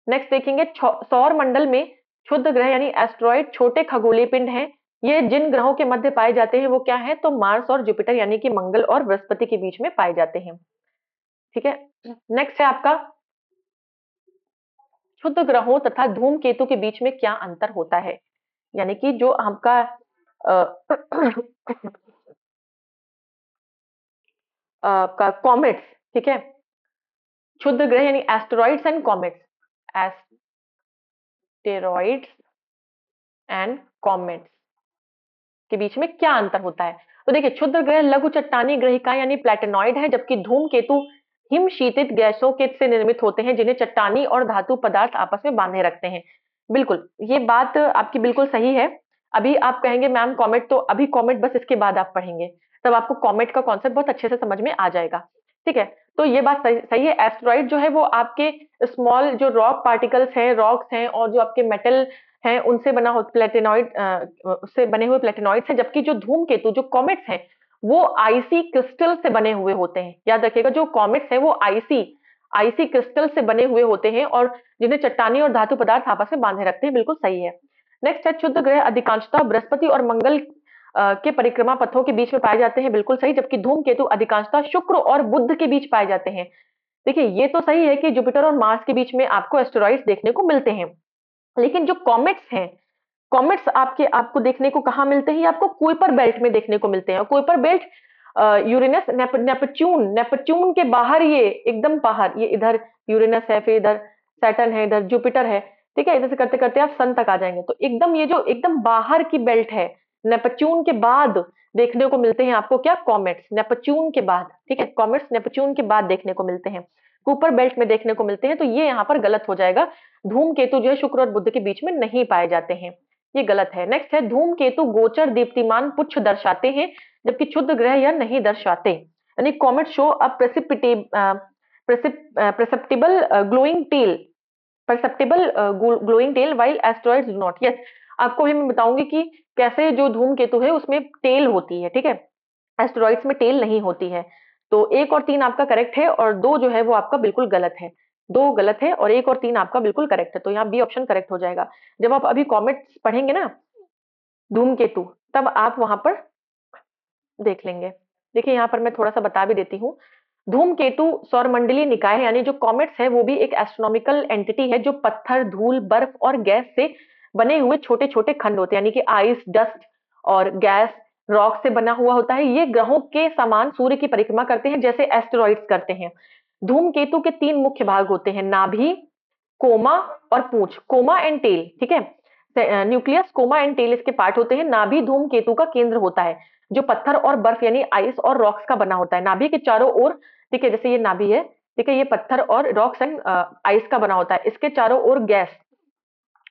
नेक्स्ट देखेंगे, सौर मंडल में क्षुद्र ग्रह यानी एस्ट्रॉइड छोटे खगोलीय पिंड हैं। ये जिन ग्रहों के मध्य पाए जाते हैं वो क्या है, तो मार्स और जुपिटर यानी कि मंगल और बृहस्पति के बीच में पाए जाते हैं। ठीक है, नेक्स्ट है आपका क्षुद्र ग्रहों तथा धूमकेतु के बीच में क्या अंतर होता है। यानी कि जो आपका का कॉमेट्स, ठीक है, क्षुद्र ग्रह यानी asteroids and comets, asteroids and comets के बीच में क्या अंतर होता है। तो देखिए, क्षुद्र ग्रह लघु चट्टानी ग्रहिका यानी प्लेटेनॉइड है, जबकि धूमकेतु हिम शीतित गैसों के से निर्मित होते हैं जिन्हें चट्टानी और धातु पदार्थ आपस में बांधे रखते हैं। बिल्कुल, ये बात आपकी बिल्कुल सही है। अभी आप कहेंगे मैम कॉमेट, तो अभी कॉमेट बस इसके बाद आप पढ़ेंगे, तब आपको कॉमेट का कॉन्सेप्ट बहुत अच्छे से समझ में आ जाएगा। ठीक है, तो ये बात सही है। एस्टेरॉइड जो है वो आपके स्मॉल जो रॉक पार्टिकल्स हैं, रॉक्स हैं, और जो आपके मेटल हैं उनसे बना हो प्लेटेनॉइड, उससे बने हुए प्लेटेनॉइड्स हैं, जबकि जो धूमकेतु जो कॉमेट्स हैं वो आईसी क्रिस्टल से बने हुए होते हैं। याद रखिएगा, जो कॉमेट्स हैं वो आईसी आईसी क्रिस्टल से बने हुए होते हैं और जिन्हें चट्टानी और धातु पदार्थ आपस में बांधे रखते हैं। बिल्कुल सही है। नेक्स्ट है क्षुद्र ग्रह अधिकांशतः बृहस्पति और मंगल के परिक्रमा पथों के बीच में पाए जाते हैं। बिल्कुल सही, जबकि धूमकेतु अधिकांशतः शुक्र और बुध के बीच पाए जाते हैं। देखिए, ये तो सही है कि जुपिटर और मार्स के बीच में आपको एस्टेरॉइड्स देखने को मिलते हैं, लेकिन जो कॉमेट्स हैं, कॉमेट्स आपको देखने को कहाँ मिलते हैं, आपको कुइपर बेल्ट में देखने को मिलते हैं। Kuiper belt Uranus Neptune Neptune के बाहर, ये एकदम बाहर, ये इधर यूरेनस है, फिर इधर सैटर्न है, इधर जुपिटर है। ठीक है, इधर से करते करते आप सन तक आ जाएंगे, तो एकदम ये जो एकदम बाहर की बेल्ट है, नेपच्यून के बाद देखने को मिलते हैं आपको क्या, कॉमेट्स, नेपच्यून के बाद। ठीक है, कॉमेट्स नेपच्यून के बाद देखने को मिलते हैं, कुपर बेल्ट में देखने को मिलते हैं, तो ये यहाँ पर गलत हो जाएगा। धूमकेतु जो है शुक्र और बुध के बीच में नहीं पाए जाते हैं, ये गलत है। नेक्स्ट है धूमकेतु गोचर दीप्तिमान पुच्छ दर्शाते हैं, जबकि क्षुद्र ग्रह यह नहीं दर्शाते। यानी comet show a perceptible glowing tail, perceptible glowing tail while asteroids do not. Yes, आपको भी मैं बताऊंगी कि कैसे जो धूमकेतु है उसमें टेल होती है। ठीक है, एस्टेरॉइड्स में टेल नहीं होती है। तो 1 और 3 आपका करेक्ट है, और 2 जो है वो आपका बिल्कुल गलत है। 2 गलत है और 1 और 3 आपका बिल्कुल करेक्ट है, तो यहाँ बी ऑप्शन करेक्ट हो जाएगा। जब आप अभी कॉमेट्स पढ़ेंगे ना, धूमकेतु, तब आप वहां पर देख लेंगे। देखिए, यहाँ पर मैं थोड़ा सा बता भी देती हूँ। धूमकेतु सौरमंडलीय निकाय है, यानी जो कॉमेट्स है वो भी एक एस्ट्रोनॉमिकल एंटिटी है जो पत्थर, धूल, बर्फ और गैस से बने हुए छोटे छोटे खंड होते हैं, यानी कि आइस, डस्ट और गैस, रॉक से बना हुआ होता है। ये ग्रहों के समान सूर्य की परिक्रमा करते हैं जैसे एस्टेरॉइड्स करते हैं। धूमकेतु के 3 मुख्य भाग होते हैं, नाभि, कोमा और पूंछ, कोमा एंड टेल। ठीक है, न्यूक्लियस, कोमा एंड टेल इसके पार्ट होते हैं। नाभि धूमकेतु का केंद्र होता है जो पत्थर और बर्फ यानी आइस और रॉक्स का बना होता है। नाभि के चारों ओर, ठीक है, जैसे ये नाभि है, ठीक है, ये पत्थर और रॉक्स एंड आइस का बना होता है। इसके चारों ओर गैस,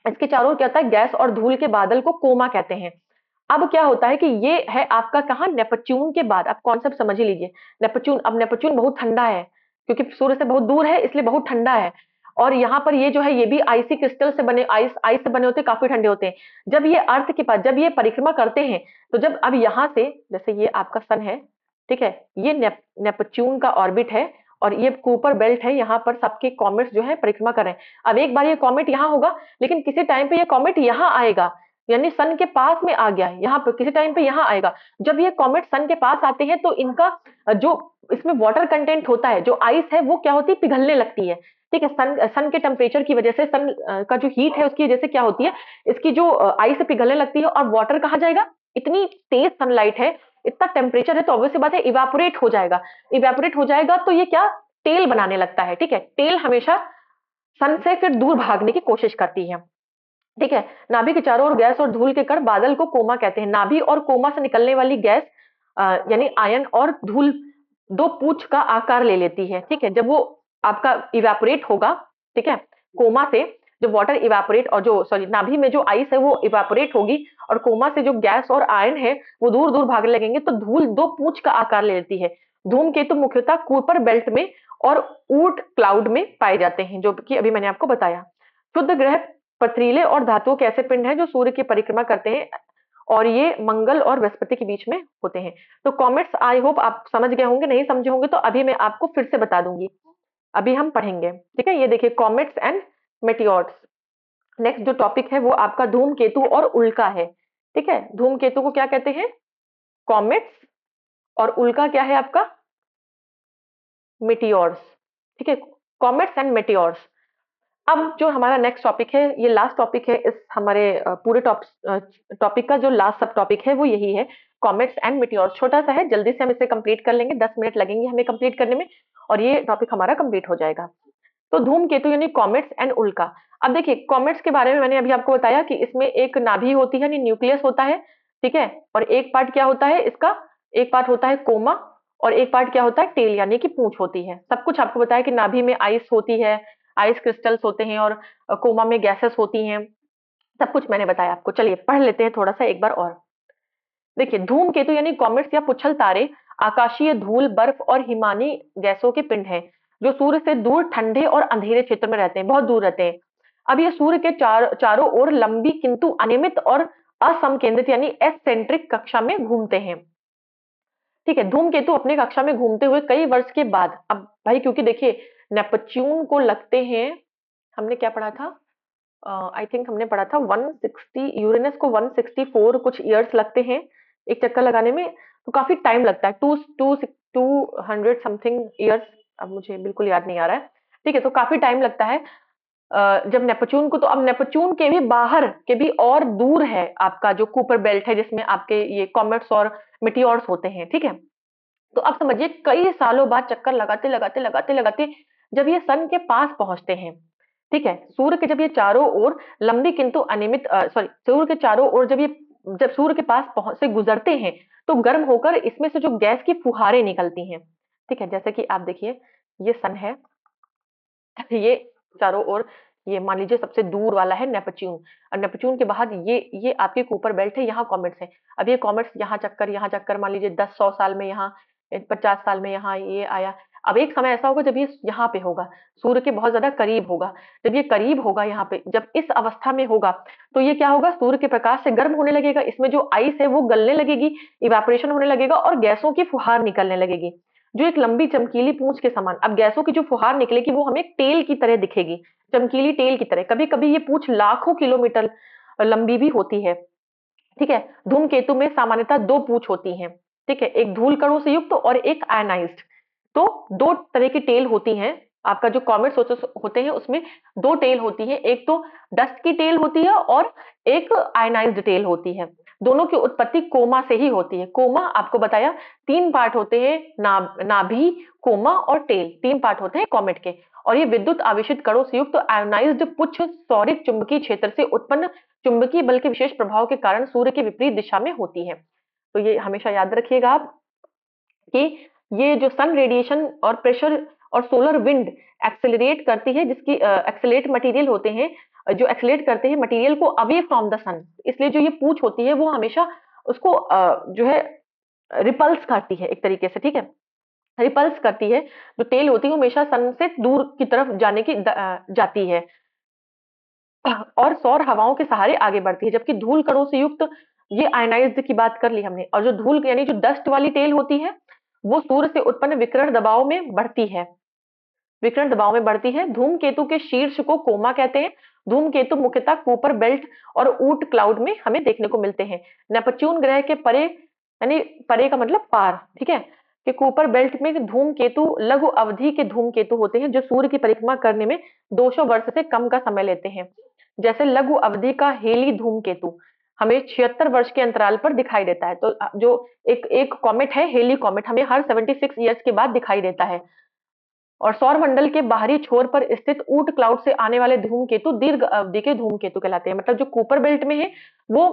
इसके चारों ओर क्या होता है, गैस और धूल के बादल को कोमा कहते हैं। अब क्या होता है कि ये है आपका कहाँ, नेपच्यून के बाद। आप कॉन्सेप्ट समझ ही लीजिए। नेपच्यून, अब नेपच्यून बहुत ठंडा है क्योंकि सूर्य से बहुत दूर है, इसलिए बहुत ठंडा है। और यहाँ पर ये जो है ये भी आइसी क्रिस्टल से बने, आइस आइस से बने होते हैं, काफी ठंडे होते हैं। जब ये अर्थ के पास, जब ये परिक्रमा करते हैं, तो जब अब यहाँ से, जैसे ये आपका सन है, ठीक है, ये नेपच्यून का ऑर्बिट है और ये कुपर बेल्ट है, यहाँ पर सबके कॉमेट्स जो है परिक्रमा कर रहे हैं। अब एक बार ये कॉमेट यहाँ होगा, लेकिन किसी टाइम पे ये कॉमेट यहाँ आएगा, यानी सन के पास में आ गया है, यहाँ पे किसी टाइम पे यहाँ आएगा। जब ये कॉमेट सन के पास आते हैं तो इनका जो इसमें वाटर कंटेंट होता है, जो आइस है, वो क्या होती है, पिघलने लगती है। ठीक है, सन के टेम्परेचर की वजह से, सन का जो हीट है उसकी वजह से क्या होती है, इसकी जो आइस पिघलने लगती है, और वाटर कहाँ जाएगा, इतनी तेज सनलाइट है, इतना टेम्परेचर है, तो ऑब्वियस सी बात है इवापोरेट हो जाएगा। इवापोरेट हो जाएगा तो ये क्या, टेल बनाने लगता है। ठीक है, टेल हमेशा सन से फिर दूर भागने की कोशिश करती है। ठीक है। नाभि के चारों ओर गैस और धूल के कण बादल को कोमा कहते हैं। नाभि और कोमा से निकलने वाली गैस यानी आयन और धूल दो पूंछ का आकार ले लेती है। ठीक है, जब वो आपका इवेपोरेट होगा, ठीक है, कोमा से जो वाटर इवेपोरेट और जो सॉरी नाभि में जो आइस है वो इवेपोरेट होगी और कोमा से जो गैस और आयन है वो दूर दूर भागने लगेंगे, तो धूल दो पूंछ का आकार ले लेती है। धूमकेतु मुख्यतः कुपर बेल्ट में और ऊर्ट क्लाउड में पाए जाते हैं, जो कि अभी मैंने आपको बताया। शुद्ध ग्रह पथरीले और धातुओं के ऐसे पिंड हैं जो सूर्य की परिक्रमा करते हैं और ये मंगल और बृहस्पति के बीच में होते हैं। तो कॉमेट्स आई होप आप समझ गए होंगे, नहीं समझे होंगे तो अभी मैं आपको फिर से बता दूंगी। अभी हम पढ़ेंगे, ठीक है। ये देखिए कॉमेट्स एंड मेटियोर्स। नेक्स्ट जो टॉपिक है वो आपका धूमकेतु और उल्का है। ठीक है, धूमकेतु को क्या कहते हैं? कॉमेट्स। और उल्का क्या है आपका? मेटियोर्स। ठीक है, कॉमेट्स एंड मेटियोर्स। अब जो हमारा नेक्स्ट टॉपिक है, ये लास्ट टॉपिक है इस हमारे पूरे टॉपिक का जो लास्ट सब टॉपिक है वो यही है, कॉमेट्स एंड मिटियोर्स। छोटा सा है, जल्दी से हम इसे कंप्लीट कर लेंगे, 10 मिनट लगेंगे हमें कंप्लीट करने में और ये टॉपिक हमारा कंप्लीट हो जाएगा। तो धूमकेतु यानी कॉमेट्स एंड उल्का। अब देखिए कॉमेट्स के बारे में मैंने अभी आपको बताया कि इसमें एक नाभि होती है, यानी न्यूक्लियस होता है, ठीक है, और एक पार्ट क्या होता है इसका, एक पार्ट होता है कोमा और एक पार्ट क्या होता है टेल यानी कि पूंछ होती है। सब कुछ आपको बताया कि नाभि में आइस होती है, आइस क्रिस्टल्स होते हैं और कोमा में गैसेस होती हैं, सब कुछ मैंने बताया आपको। चलिए पढ़ लेते हैं थोड़ा सा एक बार और। देखिए धूमकेतु यानी कॉमेट्स या पुच्छल तारे आकाशीय धूल, बर्फ और हिमानी गैसों के पिंड हैं जो सूर्य से दूर ठंडे और अंधेरे क्षेत्र में रहते हैं, बहुत दूर रहते हैं। अब ये सूर्य के चारों ओर लंबी किंतु अनियमित और असमकेंद्रित यानी एसेंट्रिक कक्षा में घूमते हैं। ठीक है, धूमकेतु अपने कक्षा में घूमते हुए कई वर्ष के बाद, अब भाई क्योंकि देखिए नेपच्यून को लगते हैं, हमने क्या पढ़ा था, आई थिंक हमने पढ़ा था 160, यूरेनस को 164 कुछ इयर्स लगते हैं एक चक्कर लगाने में, तो काफी टाइम लगता है, टू टू 200 समथिंग इयर्स, अब मुझे बिल्कुल याद नहीं आ रहा है। ठीक है, तो काफी टाइम लगता है जब नेपच्यून को, तो अब नेपच्यून के भी बाहर के भी और दूर है आपका जो कूपर बेल्ट है जिसमें आपके ये कॉमेट्स और मिटियोर्स होते हैं। ठीक है, तो अब समझिए कई सालों बाद चक्कर लगाते लगाते लगाते लगाते जब ये सन के पास पहुंचते हैं, ठीक है, सूर्य के जब ये चारों ओर लंबी किंतु अनियमित सॉरी सूर्य के चारों ओर जब सूर्य के पास पहुंच से गुजरते हैं तो गर्म होकर इसमें से जो गैस की फुहारें निकलती हैं। ठीक है, जैसे कि आप देखिए ये सन है, ये चारों ओर, ये मान लीजिए सबसे दूर वाला है नेपच्यून और नेपच्यून के बाद ये आपके कुपर बेल्ट है, यहाँ कॉमेट्स है। अब ये कॉमेट्स यहाँ चक्कर मान लीजिए 10-100 साल में यहाँ, 50 साल में यहाँ ये आया। अब एक समय ऐसा होगा जब ये यहाँ पे होगा, सूर्य के बहुत ज्यादा करीब होगा। जब ये करीब होगा यहाँ पे, जब इस अवस्था में होगा तो ये क्या होगा, सूर्य के प्रकाश से गर्म होने लगेगा, इसमें जो आइस है वो गलने लगेगी, इवापोरेशन होने लगेगा और गैसों की फुहार निकलने लगेगी जो एक लंबी चमकीली पूंछ के समान। अब गैसों की जो फुहार निकलेगी वो हमें टेल की तरह दिखेगी, चमकीली टेल की तरह। कभी कभी ये पूंछ लाखों किलोमीटर लंबी भी होती है। ठीक है, धूमकेतु में सामान्यतः दो पूंछ होती हैं। ठीक है, एक धूल कणों से युक्त और एक आयनाइज्ड। तो दो तरह की टेल होती हैं। आपका जो कॉमेट्स होते हैं उसमें दो टेल होती है, एक तो डस्ट की टेल होती है और एक आयनाइज्ड टेल होती है। दोनों की उत्पत्ति कोमा से ही होती है। कोमा आपको बताया तीन पार्ट होते हैं, नाभि, कोमा और टेल, तीन पार्ट होते हैं कॉमेट के। और ये विद्युत आवेशित कणों से युक्त आयोनाइज्ड पुच्छ सौरिक चुंबकीय क्षेत्र से उत्पन्न चुंबकीय बल के विशेष प्रभाव के कारण सूर्य के विपरीत दिशा में होती है। तो ये हमेशा याद रखिएगा आप कि ये जो सन रेडिएशन और प्रेशर और सोलर विंड एक्सेलरेट करती है, जिसकी एक्सेलरेट मटेरियल होते हैं, जो एक्सेलरेट करते हैं मटेरियल को अवे फ्रॉम द सन, इसलिए जो ये पूछ होती है वो हमेशा उसको जो है रिपल्स करती है एक तरीके से। ठीक है, रिपल्स करती है, जो टेल होती है वो हमेशा सन से दूर की तरफ जाती है और सौर हवाओं के सहारे आगे बढ़ती है। जबकि धूल कणों से युक्त, ये आयनाइज्ड की बात कर ली हमने, और जो धूल यानी जो डस्ट वाली टेल होती है वो सूर्य से उत्पन्न विकिरण दबाव में बढ़ती है, विकिरण दबाव में बढ़ती है। धूमकेतु के शीर्ष को कोमा कहते हैं। धूमकेतु मुख्यतः कूपर बेल्ट और ऊर्ट क्लाउड में हमें देखने को मिलते हैं। नेपच्यून ग्रह के परे, यानी परे का मतलब पार, ठीक है, कि कूपर बेल्ट में धूमकेतु लघु अवधि के धूमकेतु होते हैं जो सूर्य की परिक्रमा करने में 200 वर्ष से कम का समय लेते हैं। जैसे लघु अवधि का हेली धूमकेतु हमें 76 वर्ष के अंतराल पर दिखाई देता है। तो जो एक एक कॉमेट है हेली कॉमेट, हमें हर 76 ईयर्स के बाद दिखाई देता है। और सौरमंडल के बाहरी छोर पर स्थित ऊट क्लाउड से आने वाले धूमकेतु दीर्घ अवधि के धूमकेतु कहलाते हैं। मतलब जो कुपर बेल्ट में है वो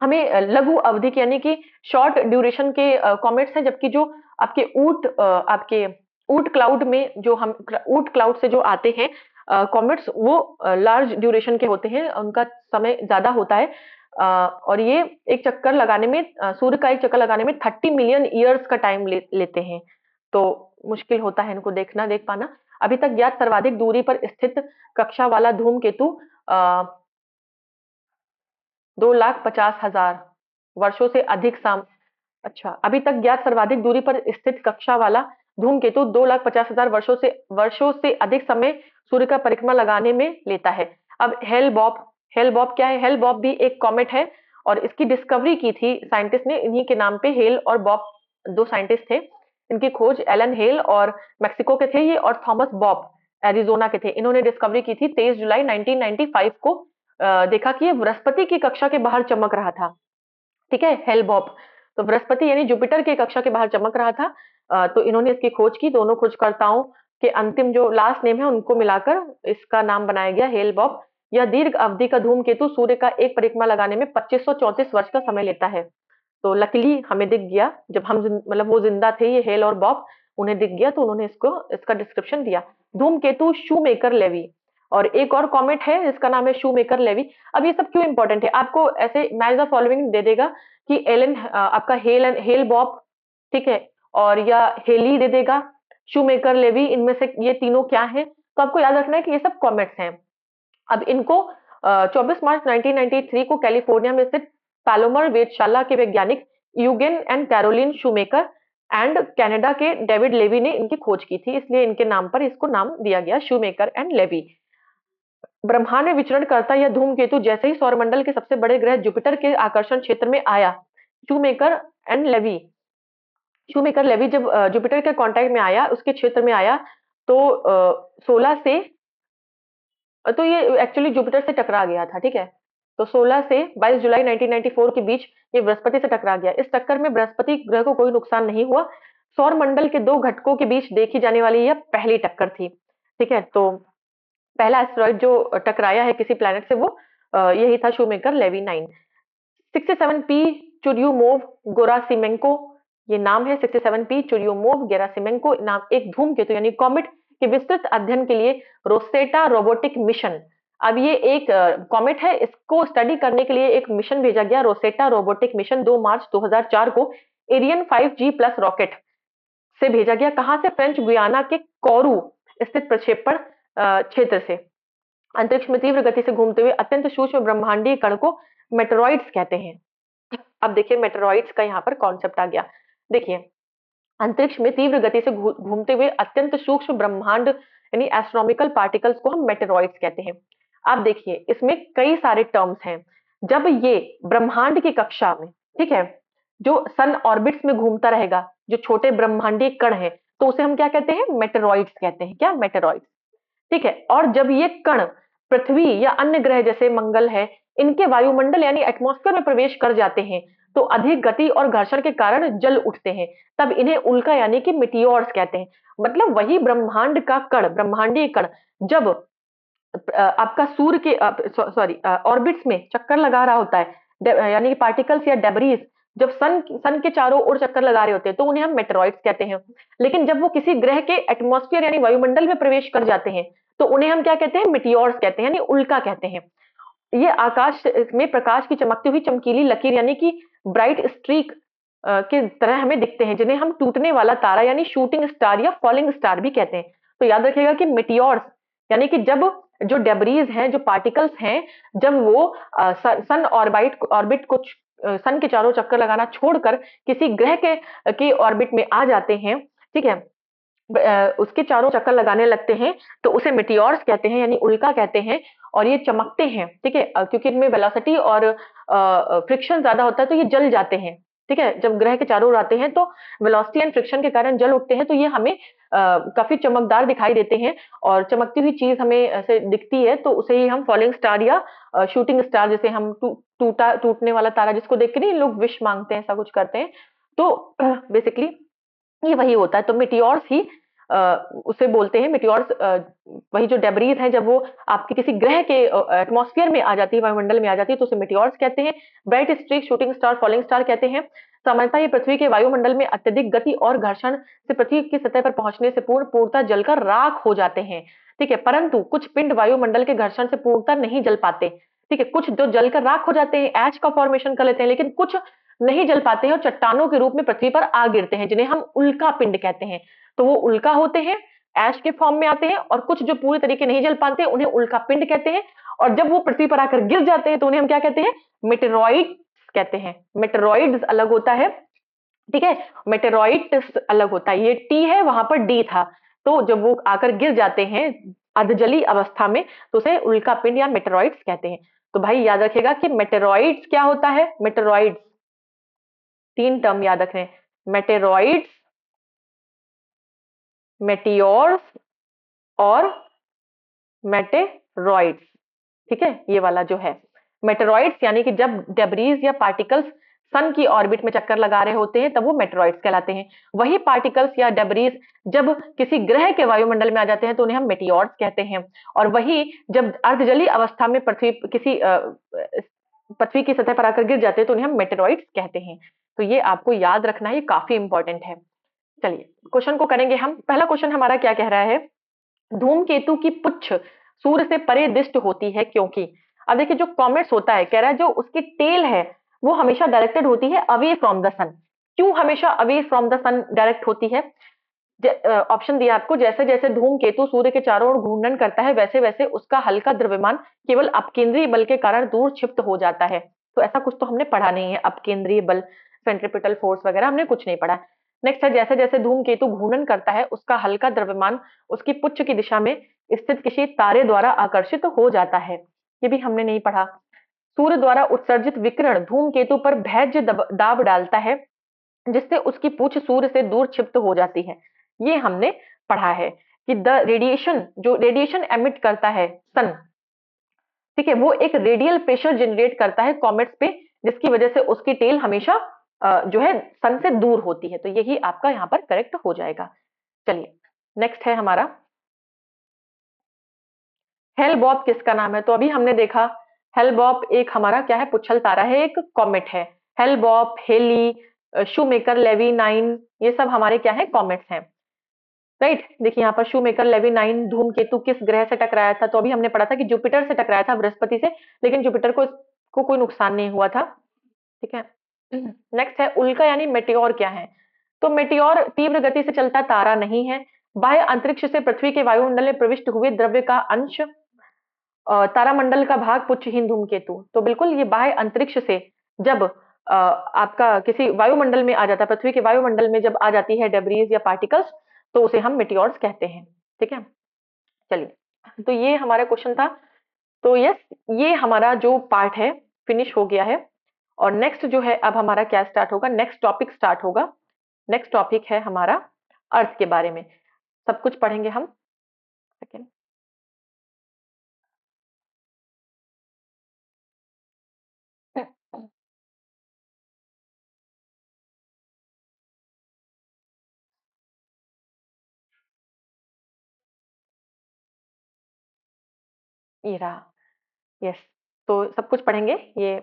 हमें लघु अवधि के यानी कि शॉर्ट ड्यूरेशन के कॉमेट्स हैं, जबकि जो आपके ऊट क्लाउड में जो हम ऊट क्लाउड से जो आते हैं कॉमेट्स वो लार्ज ड्यूरेशन के होते हैं, उनका समय ज्यादा होता है। और ये एक चक्कर लगाने में सूर्य का एक चक्कर लगाने में 30 मिलियन ईयर्स का टाइम लेते हैं। तो मुश्किल होता है इनको देख पाना। अभी तक ज्ञात सर्वाधिक दूरी पर स्थित कक्षा वाला धूमकेतु 2,50,000 वर्षों से अधिक साम अच्छा, अभी तक ज्ञात सर्वाधिक दूरी पर स्थित कक्षा वाला धूमकेतु 2,50,000 वर्षों से अधिक समय सूर्य का परिक्रमा लगाने में लेता है। अब हेल बॉब क्या है? हेल बॉब भी एक कॉमेट है और इसकी डिस्कवरी की थी साइंटिस्ट ने, इन्हीं के नाम पे हेल और बॉब दो साइंटिस्ट थे। इनकी खोज एलन हेल और मेक्सिको के थे ये, और थॉमस बॉब एरिजोना के थे। इन्होंने डिस्कवरी की थी 23 जुलाई 1995 को। देखा कि ये बृहस्पति की कक्षा के बाहर चमक रहा था। ठीक है, हेल-बॉब। तो बृहस्पति यानी जुपिटर की कक्षा के बाहर चमक रहा था। तो इन्होंने इसकी खोज की। दोनों खोजकर्ताओं के अंतिम जो लास्ट नेम है उनको मिलाकर इसका नाम बनाया गया हेल-बॉब। यह दीर्घ अवधि का धूमकेतु सूर्य का एक परिक्रमा लगाने में 2534 वर्ष का समय लेता है। तो लकीली हमें दिख गया, जब हम मतलब वो जिंदा थे ये हेल और बॉब, उन्हें दिख गया तो उन्होंने इसको इसका डिस्क्रिप्शन दिया। धूमकेतु शूमेकर लेवी। और एक और कॉमेट है जिसका नाम है शूमेकर लेवी। अब ये सब क्यों इंपॉर्टेंट है? आपको ऐसे मैच द फॉलोइंग दे देगा कि आपका हेल बॉब, ठीक है, और या हेली दे देगा, शूमेकर लेवी, इनमें से ये तीनों क्या है? तो आपको याद रखना है कि ये सब कॉमेट्स हैं। अब इनको 24 मार्च 1993 को कैलिफोर्निया में स्थित पैलोमर वेधशाला के वैज्ञानिक Eugene and Carolyn Shoemaker and Canada के डेविड लेवी ने इनकी खोज की थी, इसलिए इनके नाम पर इसको नाम दिया गया शूमेकर एंड लेवी। ब्रह्मांड में विचरण करता यह धूमकेतु जैसे ही सौरमंडल के सबसे बड़े ग्रह जुपिटर के आकर्षण क्षेत्र में आया, Shoemaker and Levy Shoemaker Levy जब जुपिटर के कांटेक्ट में आया, उसके क्षेत्र में आया, तो 16 से तो ये एक्चुअली जुपिटर से टकरा गया था, ठीक है? तो 16 से 22 जुलाई 1994 के बीच ये बृहस्पति से टकरा गया। इस टक्कर में बृहस्पति ग्रह को कोई नुकसान नहीं हुआ। सौरमंडल के दो घटकों के बीच देखी जाने वाली यह पहली टक्कर थी, ठीक है? तो पहला एस्टेरॉइड जो टकराया है किसी प्लैनेट से वो यही था शूमेकर लेवी 9। 67P चुर्यूमोव गेरासिमेंको, ये नाम है 67P चुर्यूमोव गेरासिमेंको नाम एक धूमकेतु यानी कॉमेट के विस्तृत अध्ययन के लिए रोसेटा रोबोटिक मिशन। अब ये एक कॉमेट है, इसको स्टडी करने के लिए एक मिशन भेजा गया, रोसेटा रोबोटिक मिशन 2 मार्च 2004 को एरियन 5G प्लस रॉकेट से भेजा गया। कहां से? फ्रेंच गुयाना के कोरू स्थित प्रक्षेपण क्षेत्र से। अंतरिक्ष में तीव्र गति से घूमते हुए अत्यंत सूक्ष्म ब्रह्मांडीय कण को मेटेरॉइड्स कहते हैं। अब देखिए मेटेरॉइड्स का यहाँ पर कॉन्सेप्ट आ गया। देखिए अंतरिक्ष में तीव्र गति से घूमते हुए अत्यंत सूक्ष्म ब्रह्मांड यानी एस्ट्रोनॉमिकल पार्टिकल्स को हम मेटेरॉइड्स कहते हैं। आप देखिए इसमें कई सारे टर्म्स हैं। जब ये ब्रह्मांड की कक्षा में, ठीक है, जो सन ऑर्बिट्स में घूमता रहेगा, जो छोटे ब्रह्मांडीय कण है, तो उसे हम क्या कहते हैं? मेटेरॉइड्स कहते हैं। क्या? मेटेरॉइड्स, ठीक है। और जब ये कण पृथ्वी या अन्य ग्रह जैसे मंगल है, इनके वायुमंडल यानी एटमॉस्फेयर में प्रवेश कर जाते हैं, तो अधिक गति और घर्षण के कारण जल उठते हैं। तब इन्हें उल्का यानी कि मिटियोर्स कहते हैं। मतलब वही ब्रह्मांड का कण, ब्रह्मांडीय कण जब आपका सूर्य के सॉरी ऑर्बिट्स में चक्कर लगा रहा होता है, यानी कि पार्टिकल्स या डेब्रीज जब सन के चारों ओर चक्कर लगा रहे होते हैं, तो उन्हें हम मेटेरॉइड्स कहते हैं। लेकिन जब वो किसी ग्रह के एटमॉस्फेयर यानी वायुमंडल में प्रवेश कर जाते हैं, तो उन्हें हम क्या कहते हैं? मिटियोर्स कहते हैं, यानी उल्का कहते हैं। ये आकाश में प्रकाश की चमकती हुई चमकीली लकीर यानी कि ब्राइट स्ट्रीक के तरह हमें दिखते हैं, जिन्हें हम टूटने वाला तारा यानी शूटिंग स्टार या फॉलिंग स्टार भी कहते हैं। तो याद रखिएगा कि मिटियोर्स यानी कि जब जो डेब्रीज हैं, जो पार्टिकल्स हैं, जब वो सन ऑर्बिट को सन के चारों चक्कर लगाना छोड़कर किसी ग्रह के ऑर्बिट में आ जाते हैं, ठीक है, उसके चारों चक्कर लगाने लगते हैं, तो उसे मिटियोर्स कहते हैं यानी उल्का कहते हैं। और ये चमकते हैं, ठीक है, क्योंकि इनमें वेलोसिटी और फ्रिक्शन ज्यादा होता है, तो ये जल जाते हैं, ठीक है। जब ग्रह के चारों ओर आते हैं तो वेलोसिटी एंड फ्रिक्शन के कारण जल उठते हैं, तो ये हमें काफी चमकदार दिखाई देते हैं। और चमकती हुई चीज हमें ऐसे दिखती है, तो उसे ही हम फॉलिंग स्टार या शूटिंग स्टार, जैसे हम टूटने वाला तारा जिसको देख के नहीं लोग विश मांगते हैं, ऐसा कुछ करते हैं, तो बेसिकली ये वही होता है। तो मिटियोर्स ही उसे बोलते हैं मीटियोर्स। वही जो डेब्रीज है, जब वो आपके किसी ग्रह के एटमॉस्फेयर में आ जाती है, वायुमंडल में आ जाती है, तो उसे मीटियोर्स कहते हैं। Bright streak, shooting star, falling star कहते हैं। सामान्यतः ये पृथ्वी के वायुमंडल में अत्यधिक गति और घर्षण से पृथ्वी की सतह पर पहुंचने से पूर्णतः जलकर राख हो जाते हैं। ठीक है, परंतु कुछ पिंड वायुमंडल के घर्षण से पूर्णतः नहीं जल पाते। ठीक है, कुछ जो जलकर राख हो जाते हैं, ऐश का फॉर्मेशन कर लेते हैं, लेकिन कुछ नहीं जल पाते हैं और चट्टानों के रूप में पृथ्वी पर आ गिरते हैं, जिन्हें हम उल्का पिंड कहते हैं। तो वो उल्का होते हैं, ऐश के फॉर्म में आते हैं, और कुछ जो पूरी तरीके नहीं जल पाते उन्हें उल्का पिंड कहते हैं। और जब वो पृथ्वी पर आकर गिर जाते हैं तो उन्हें हम क्या कहते हैं? मेटेरॉइड्स कहते हैं। मेटेरॉइड्स अलग होता है, ठीक है, मेटेरॉइट्स अलग होता है। ये टी है, वहां पर डी था। तो जब वो आकर गिर जाते हैं अर्धजली अवस्था में, तो उसे उल्का पिंड या मेटेरॉइड्स कहते हैं। तो भाई याद रखिएगा कि मेटेरॉइड्स क्या होता है। मेटेरॉइड्स, तीन टर्म याद रखें, मेटेरॉइड्स, मेटियोर्स और मेटेरॉइड्स। ठीक है, ये वाला जो है मेटेरॉइड्स, यानी कि जब डेब्रीज या पार्टिकल्स सन की ऑर्बिट में चक्कर लगा रहे होते हैं तब वो मेटेरॉइड्स कहलाते हैं। वही पार्टिकल्स या डेब्रीज जब किसी ग्रह के वायुमंडल में आ जाते हैं तो उन्हें हम मेटियोर्स कहते हैं। और वही जब अर्धजलीय अवस्था में पृथ्वी की सतह पर आकर गिर जाते हैं तो उन्हें हम मेटेरॉइड्स कहते हैं। तो ये आपको याद रखना है, ये काफी इंपॉर्टेंट है। चलिए क्वेश्चन को करेंगे हम। पहला क्वेश्चन हमारा क्या कह रहा है? धूमकेतु की पुच्छ सूर्य से परे दिष्ट होती है क्योंकि। अब देखिए, जो कॉमेट्स होता है, कह रहा है जो उसकी टेल है वो हमेशा डायरेक्टेड होती है अवे फ्रॉम द सन। क्यों हमेशा away from the sun direct होती है? ऑप्शन दिया आपको, जैसे जैसे धूमकेतु सूर्य के चारों ओर घूर्णन करता है वैसे वैसे उसका हल्का द्रव्यमान केवल अपकेंद्रीय बल के कारण दूर क्षिप्त हो जाता है। तो ऐसा कुछ तो हमने पढ़ा नहीं है, अपकेंद्रीय बल, सेंट्रीपिटल फोर्स वगैरह हमने कुछ नहीं पढ़ा। नेक्स्ट है, जैसे जैसे धूमकेतु घूर्णन करता है उसका हल्का द्रव्यमान उसकी पुच्छ की दिशा में स्थित किसी तारे द्वारा आकर्षित हो जाता है। ये भी हमने नहीं पढ़ा। सूर्य द्वारा उत्सर्जित विकिरण धूमकेतु पर भैज्य दाब डालता है जिससे उसकी पूंछ सूर्य से दूर क्षिप्त हो जाती है। ये हमने पढ़ा है कि द रेडिएशन, जो रेडिएशन एमिट करता है सन, ठीक है, वो एक रेडियल प्रेशर जनरेट करता है कॉमेट्स पे, जिसकी वजह से उसकी टेल हमेशा जो है सन से दूर होती है। तो यही आपका यहाँ पर करेक्ट हो जाएगा। चलिए नेक्स्ट है हमारा, हेल-बॉप किसका नाम है? तो अभी हमने देखा हेल-बॉप एक हमारा क्या है, पुच्छल तारा है, एक कॉमेट है। हेल-बॉप, हेली, शूमेकर, लेवी 9, ये सब हमारे क्या है, कॉमेट्स हैं। राइट, देखिए यहाँ पर शूमेकर, लेवी 9 धूमकेतु किस ग्रह से टकराया था? तो अभी हमने पढ़ा था कि जुपिटर से टकराया था, बृहस्पति से, लेकिन जुपिटर को कोई नुकसान नहीं हुआ था। ठीक है, नेक्स्ट है उल्का यानी मेटेओर क्या है? तो मेटेओर तीव्र गति से चलता तारा नहीं है। बाह्य अंतरिक्ष से पृथ्वी के वायुमंडल में प्रविष्ट हुए द्रव्य का अंश, तारामंडल का भाग, पुच्छहीन धूमकेतु। तो बिल्कुल ये बाह्य अंतरिक्ष से जब आपका किसी वायुमंडल में आ जाता है, पृथ्वी के वायुमंडल में जब आ जाती है डेब्रीज या पार्टिकल्स, तो उसे हम मेटियोर्स कहते हैं। ठीक है, चलिए तो ये हमारा क्वेश्चन था। तो यस, ये हमारा जो पार्ट है फिनिश हो गया है। और नेक्स्ट जो है, अब हमारा क्या स्टार्ट होगा, नेक्स्ट टॉपिक स्टार्ट होगा। नेक्स्ट टॉपिक है हमारा अर्थ के बारे में, सब कुछ पढ़ेंगे हम। सेकेंड, ये रहा, यस, तो सब कुछ पढ़ेंगे ये।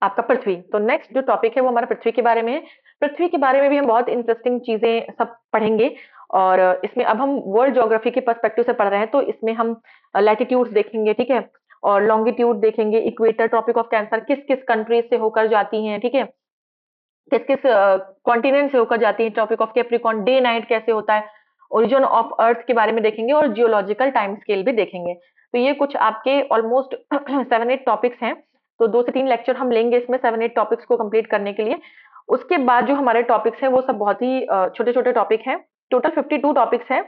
आपका पृथ्वी, तो नेक्स्ट जो टॉपिक है वो हमारा पृथ्वी के बारे में है। पृथ्वी के बारे में भी हम बहुत इंटरेस्टिंग चीजें सब पढ़ेंगे। और इसमें अब हम वर्ल्ड ज्योग्राफी के पर्सपेक्टिव से पढ़ रहे हैं, तो इसमें हम लैटिट्यूड्स देखेंगे, ठीक है, और लॉन्गिट्यूड देखेंगे, इक्वेटर, ट्रॉपिक ऑफ कैंसर किस किस कंट्रीज से होकर जाती हैं, ठीक है, किस किस कॉन्टिनेंट से होकर जाती है, topic of Capricorn, day night कैसे होता है, ओरिजिन ऑफ अर्थ के बारे में देखेंगे, और जियोलॉजिकल टाइम स्केल भी देखेंगे। तो ये कुछ आपके ऑलमोस्ट 7-8 टॉपिक्स हैं। तो 2 से 3 लेक्चर हम लेंगे इसमें 7-8 टॉपिक्स को कंप्लीट करने के लिए। उसके बाद जो हमारे टॉपिक्स हैं वो सब बहुत ही छोटे छोटे टॉपिक हैं। टोटल 52 टॉपिक्स हैं,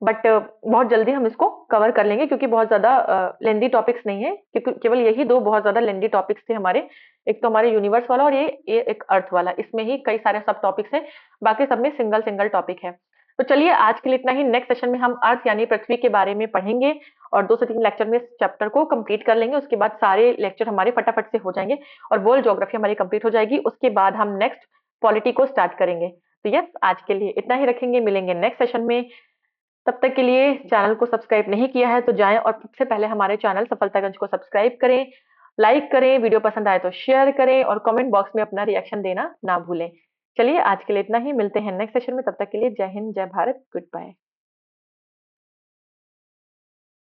बट बहुत जल्दी हम इसको कवर कर लेंगे क्योंकि बहुत ज्यादा लेंदी टॉपिक्स नहीं है, क्योंकि केवल यही दो बहुत ज्यादा लेंदी टॉपिक्स थे हमारे। एक तो हमारे यूनिवर्स वाला और ये एक अर्थ वाला, इसमें ही कई सारे सब टॉपिक्स हैं, बाकी सब में सिंगल सिंगल टॉपिक है। तो चलिए आज के लिए इतना ही। नेक्स्ट सेशन में हम अर्थ यानी पृथ्वी के बारे में पढ़ेंगे और 2 से 3 लेक्चर में इस चैप्टर को कंप्लीट कर लेंगे। उसके बाद सारे लेक्चर हमारे फटाफट से हो जाएंगे और वर्ल्ड ज्योग्राफी हमारी कंप्लीट हो जाएगी। उसके बाद हम नेक्स्ट पॉलिटी को स्टार्ट करेंगे। तो यस, आज के लिए इतना ही रखेंगे, मिलेंगे नेक्स्ट सेशन में। तब तक के लिए चैनल को सब्सक्राइब नहीं किया है तो जाएँ और सबसे पहले हमारे चैनल सफलतागंज को सब्सक्राइब करें, लाइक करें, वीडियो पसंद आए तो शेयर करें और कमेंट बॉक्स में अपना रिएक्शन देना ना भूलें। चलिए आज के लिए इतना ही, मिलते हैं नेक्स्ट सेशन में, तब तक के लिए जय हिंद, जय भारत, गुड बाय।